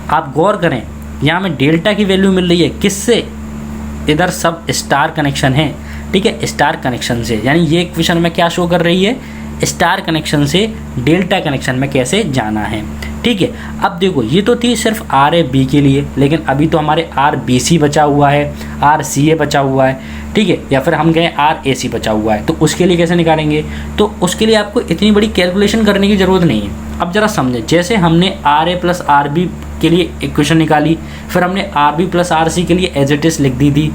आप गौर करें, यहाँ में डेल्टा की वैल्यू मिल रही है किससे, इधर सब स्टार कनेक्शन है। ठीक है, स्टार कनेक्शन से, यानी ये इक्वेशन में क्या शो कर रही है, स्टार कनेक्शन से डेल्टा कनेक्शन में कैसे जाना है। ठीक है, अब देखो ये तो थी सिर्फ आर ए बी के लिए, लेकिन अभी तो हमारे आर बी सी बचा हुआ है, आर सी ए बचा हुआ है। ठीक है, या फिर हम गए आर ए सी बचा हुआ है, तो उसके लिए कैसे निकालेंगे, तो उसके लिए आपको इतनी बड़ी कैलकुलेशन करने की ज़रूरत नहीं है। अब ज़रा समझें, जैसे हमने R A plus R B के लिए इक्वेशन निकाली, फिर हमने R B plus R C के लिए एज इट इज़ लिख दी थी,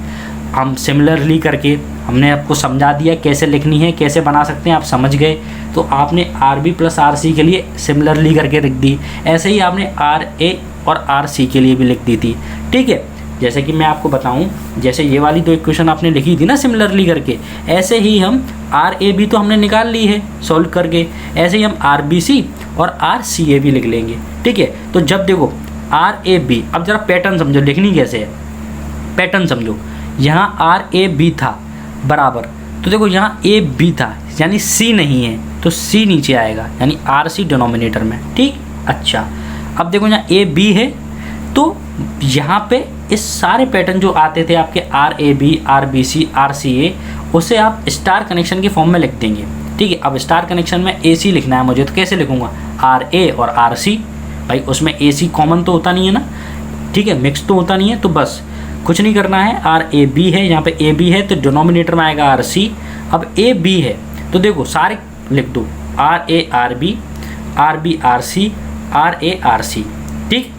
हम सिमिलरली करके हमने आपको समझा दिया कैसे लिखनी है, कैसे बना सकते हैं, आप समझ गए। तो आपने R B plus R C के लिए सिमिलरली करके लिख दी, ऐसे ही आपने आर ए और आर सी के लिए भी लिख दी थी। ठीक है, जैसे कि मैं आपको बताऊं, जैसे ये वाली दो इक्वेशन आपने लिखी थी ना सिमिलरली करके, ऐसे ही हम आर ए बी तो हमने निकाल ली है सॉल्व करके, ऐसे ही हम आर बी सी और आर सी ए भी लिख लेंगे। ठीक है, तो जब देखो आर ए बी, अब ज़रा पैटर्न समझो, लिखनी कैसे है, पैटर्न समझो। यहाँ आर ए बी था बराबर, तो देखो यहाँ ए बी था, यानी सी नहीं है, तो सी नीचे आएगा, यानी आर सी डिनोमिनेटर में। ठीक, अच्छा, अब देखो यहाँ ए बी है, तो यहाँ पे इस सारे पैटर्न जो आते थे आपके R A B, R B C, R C A, उसे आप स्टार कनेक्शन के फॉर्म में लिख देंगे। ठीक है, अब स्टार कनेक्शन में ए सी लिखना है मुझे, तो कैसे लिखूँगा, आर ए और आर सी, भाई उसमें ए सी कॉमन तो होता नहीं है ना, ठीक है, मिक्स तो होता नहीं है, तो बस कुछ नहीं करना है। आर ए बी है, यहाँ पे ए बी है तो डिनोमिनेटर में आएगा आर सी। अब ए बी है तो देखो सारे लिख दो, R A R B R C, R A R C. ठीक,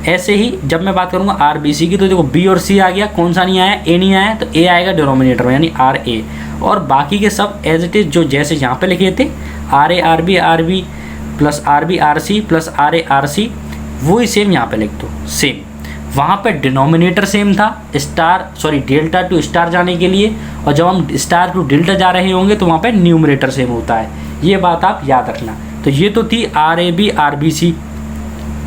ऐसे ही जब मैं बात करूँगा आर बी सी की, तो देखो बी और सी आ गया, कौन सा नहीं आया, ए नहीं आया, तो ए आएगा डिनोमिनेटर में, यानी आर ए। और बाकी के सब एज इट इज़ जो जैसे यहाँ पे लिखे थे, R A R B plus R B R C plus R A R C, वही सेम यहाँ पे लिख दो, सेम। वहाँ पे डिनोमिनेटर सेम था डेल्टा टू स्टार जाने के लिए, और जब हम स्टार टू डेल्टा जा रहे होंगे तो वहाँ पे न्यूमरेटर सेम होता है। ये बात आप याद रखना। तो ये तो थी RAB RBC।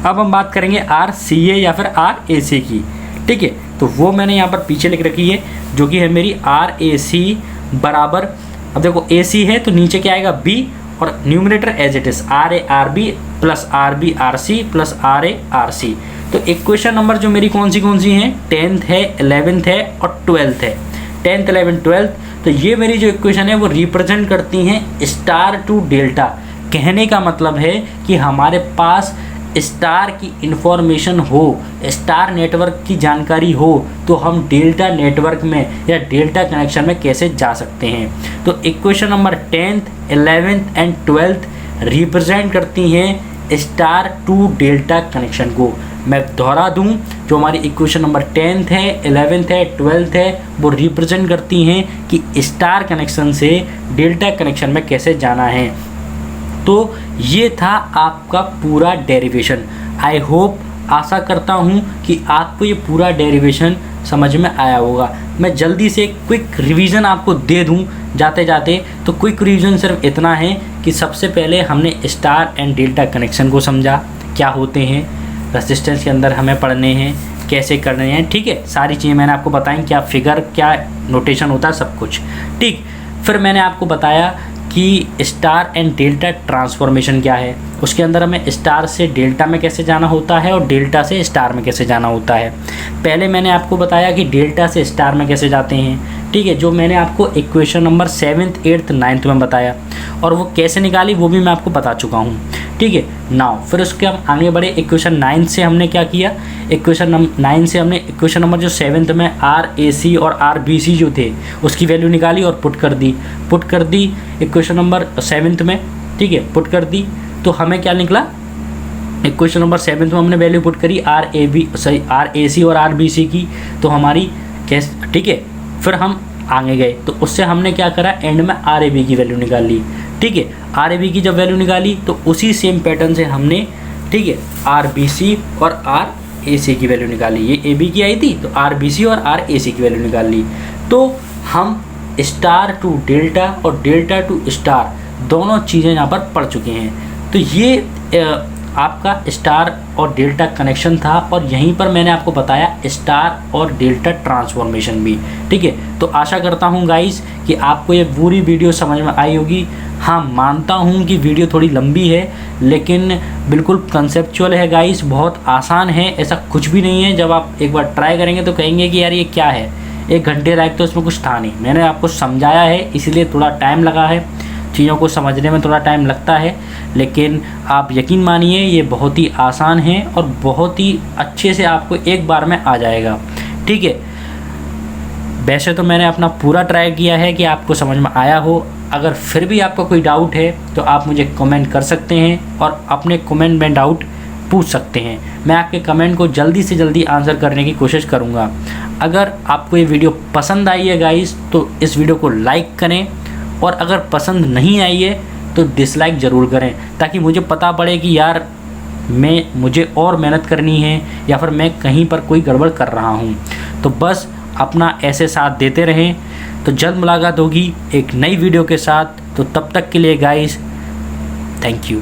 अब हम बात करेंगे RCA या फिर RAC की, ठीक है। तो वो मैंने यहाँ पर पीछे लिख रखी है, जो कि है मेरी RAC बराबर, अब देखो AC है तो नीचे क्या आएगा B, और numerator as it is RARB plus RB RC plus RA RC। तो इक्वेशन नंबर जो मेरी कौन सी हैं, 10th है, 11th है और 12th है, 10th 11th 12th। तो ये मेरी जो इक्वेशन है वो रिप्रेजेंट करती हैं स्टार टू डेल्टा। कहने का मतलब है कि हमारे पास स्टार की इंफॉर्मेशन हो, स्टार नेटवर्क की जानकारी हो, तो हम डेल्टा नेटवर्क में या डेल्टा कनेक्शन में कैसे जा सकते हैं। तो equation number 10th 11th and 12th represent करती हैं स्टार टू डेल्टा कनेक्शन को। मैं दोहरा दूं, जो हमारी इक्वेशन नंबर 10th है, 11th है, 12th है, वो रिप्रेजेंट करती हैं कि स्टार कनेक्शन से डेल्टा कनेक्शन में कैसे जाना है। तो ये था आपका पूरा डेरिवेशन। आई होप, आशा करता हूँ कि आपको ये पूरा डेरिवेशन समझ में आया होगा। मैं जल्दी से क्विक रिवीजन आपको दे दूँ जाते जाते। तो क्विक रिवीजन सिर्फ इतना है कि सबसे पहले हमने स्टार एंड डेल्टा कनेक्शन को समझा, क्या होते हैं, रेजिस्टेंस के अंदर हमें पढ़ने हैं, कैसे करने हैं, ठीक है। सारी चीज़ें मैंने आपको बताई, क्या फिगर, क्या नोटेशन होता है, सब कुछ, ठीक। फिर मैंने आपको बताया कि स्टार एंड डेल्टा ट्रांसफॉर्मेशन क्या है, उसके अंदर हमें स्टार से डेल्टा में कैसे जाना होता है और डेल्टा से स्टार में कैसे जाना होता है। पहले मैंने आपको बताया कि डेल्टा से स्टार में कैसे जाते हैं, ठीक है, जो मैंने आपको equation number 7th 8th 9th में बताया, और वो कैसे निकाली वो भी मैं आपको बता चुका हूँ, ठीक है। नाउ फिर उसके हम आगे बढ़े। इक्वेशन 9 से हमने क्या किया, इक्वेशन 9 से हमने इक्वेशन नंबर जो 7th में RAC और RBC जो थे उसकी वैल्यू निकाली और पुट कर दी इक्वेशन नंबर 7th में, ठीक है, पुट कर दी। तो हमें क्या निकला, इक्वेशन नंबर 7th में हमने वैल्यू पुट करी RAC और RBC की, तो हमारी कैसे, ठीक है। फिर हम आगे गए तो उससे हमने क्या करा, एंड में RAB की वैल्यू निकाल ली, ठीक है। RAB की जब वैल्यू निकाली तो उसी सेम पैटर्न से हमने, ठीक है, RBC और RAC की वैल्यू निकाली। ये AB की आई थी तो RBC और RAC की वैल्यू निकाल ली। तो हम स्टार टू डेल्टा और डेल्टा टू स्टार दोनों चीज़ें यहाँ पर पढ़ चुके हैं। तो ये आपका स्टार और डेल्टा कनेक्शन था, और यहीं पर मैंने आपको बताया स्टार और डेल्टा ट्रांसफॉर्मेशन भी, ठीक है। तो आशा करता हूँ गाइस कि आपको ये पूरी वीडियो समझ में आई होगी। हाँ, मानता हूँ कि वीडियो थोड़ी लंबी है, लेकिन बिल्कुल कंसेप्चुअल है गाइस, बहुत आसान है, ऐसा कुछ भी नहीं है। जब आप एक बार ट्राई करेंगे तो कहेंगे कि यार ये क्या है, 1 घंटे लायक तो इसमें कुछ था नहीं। मैंने आपको समझाया है, इसलिए थोड़ा टाइम लगा है, चीज़ों को समझने में थोड़ा टाइम लगता है, लेकिन आप यकीन मानिए ये बहुत ही आसान है और बहुत ही अच्छे से आपको एक बार में आ जाएगा, ठीक है। वैसे तो मैंने अपना पूरा ट्राई किया है कि आपको समझ में आया हो। अगर फिर भी आपका कोई डाउट है तो आप मुझे कमेंट कर सकते हैं और अपने कमेंट में डाउट पूछ सकते हैं। मैं आपके कमेंट को जल्दी से जल्दी आंसर करने की कोशिश करूँगा। अगर आपको ये वीडियो पसंद आई है गाइस तो इस वीडियो को लाइक करें, और अगर पसंद नहीं आई है तो डिसलाइक ज़रूर करें, ताकि मुझे पता पड़े कि यार मुझे और मेहनत करनी है या फिर मैं कहीं पर कोई गड़बड़ कर रहा हूँ। तो बस अपना ऐसे साथ देते रहें। तो जल्द मुलाकात होगी एक नई वीडियो के साथ। तो तब तक के लिए गाइस, थैंक यू।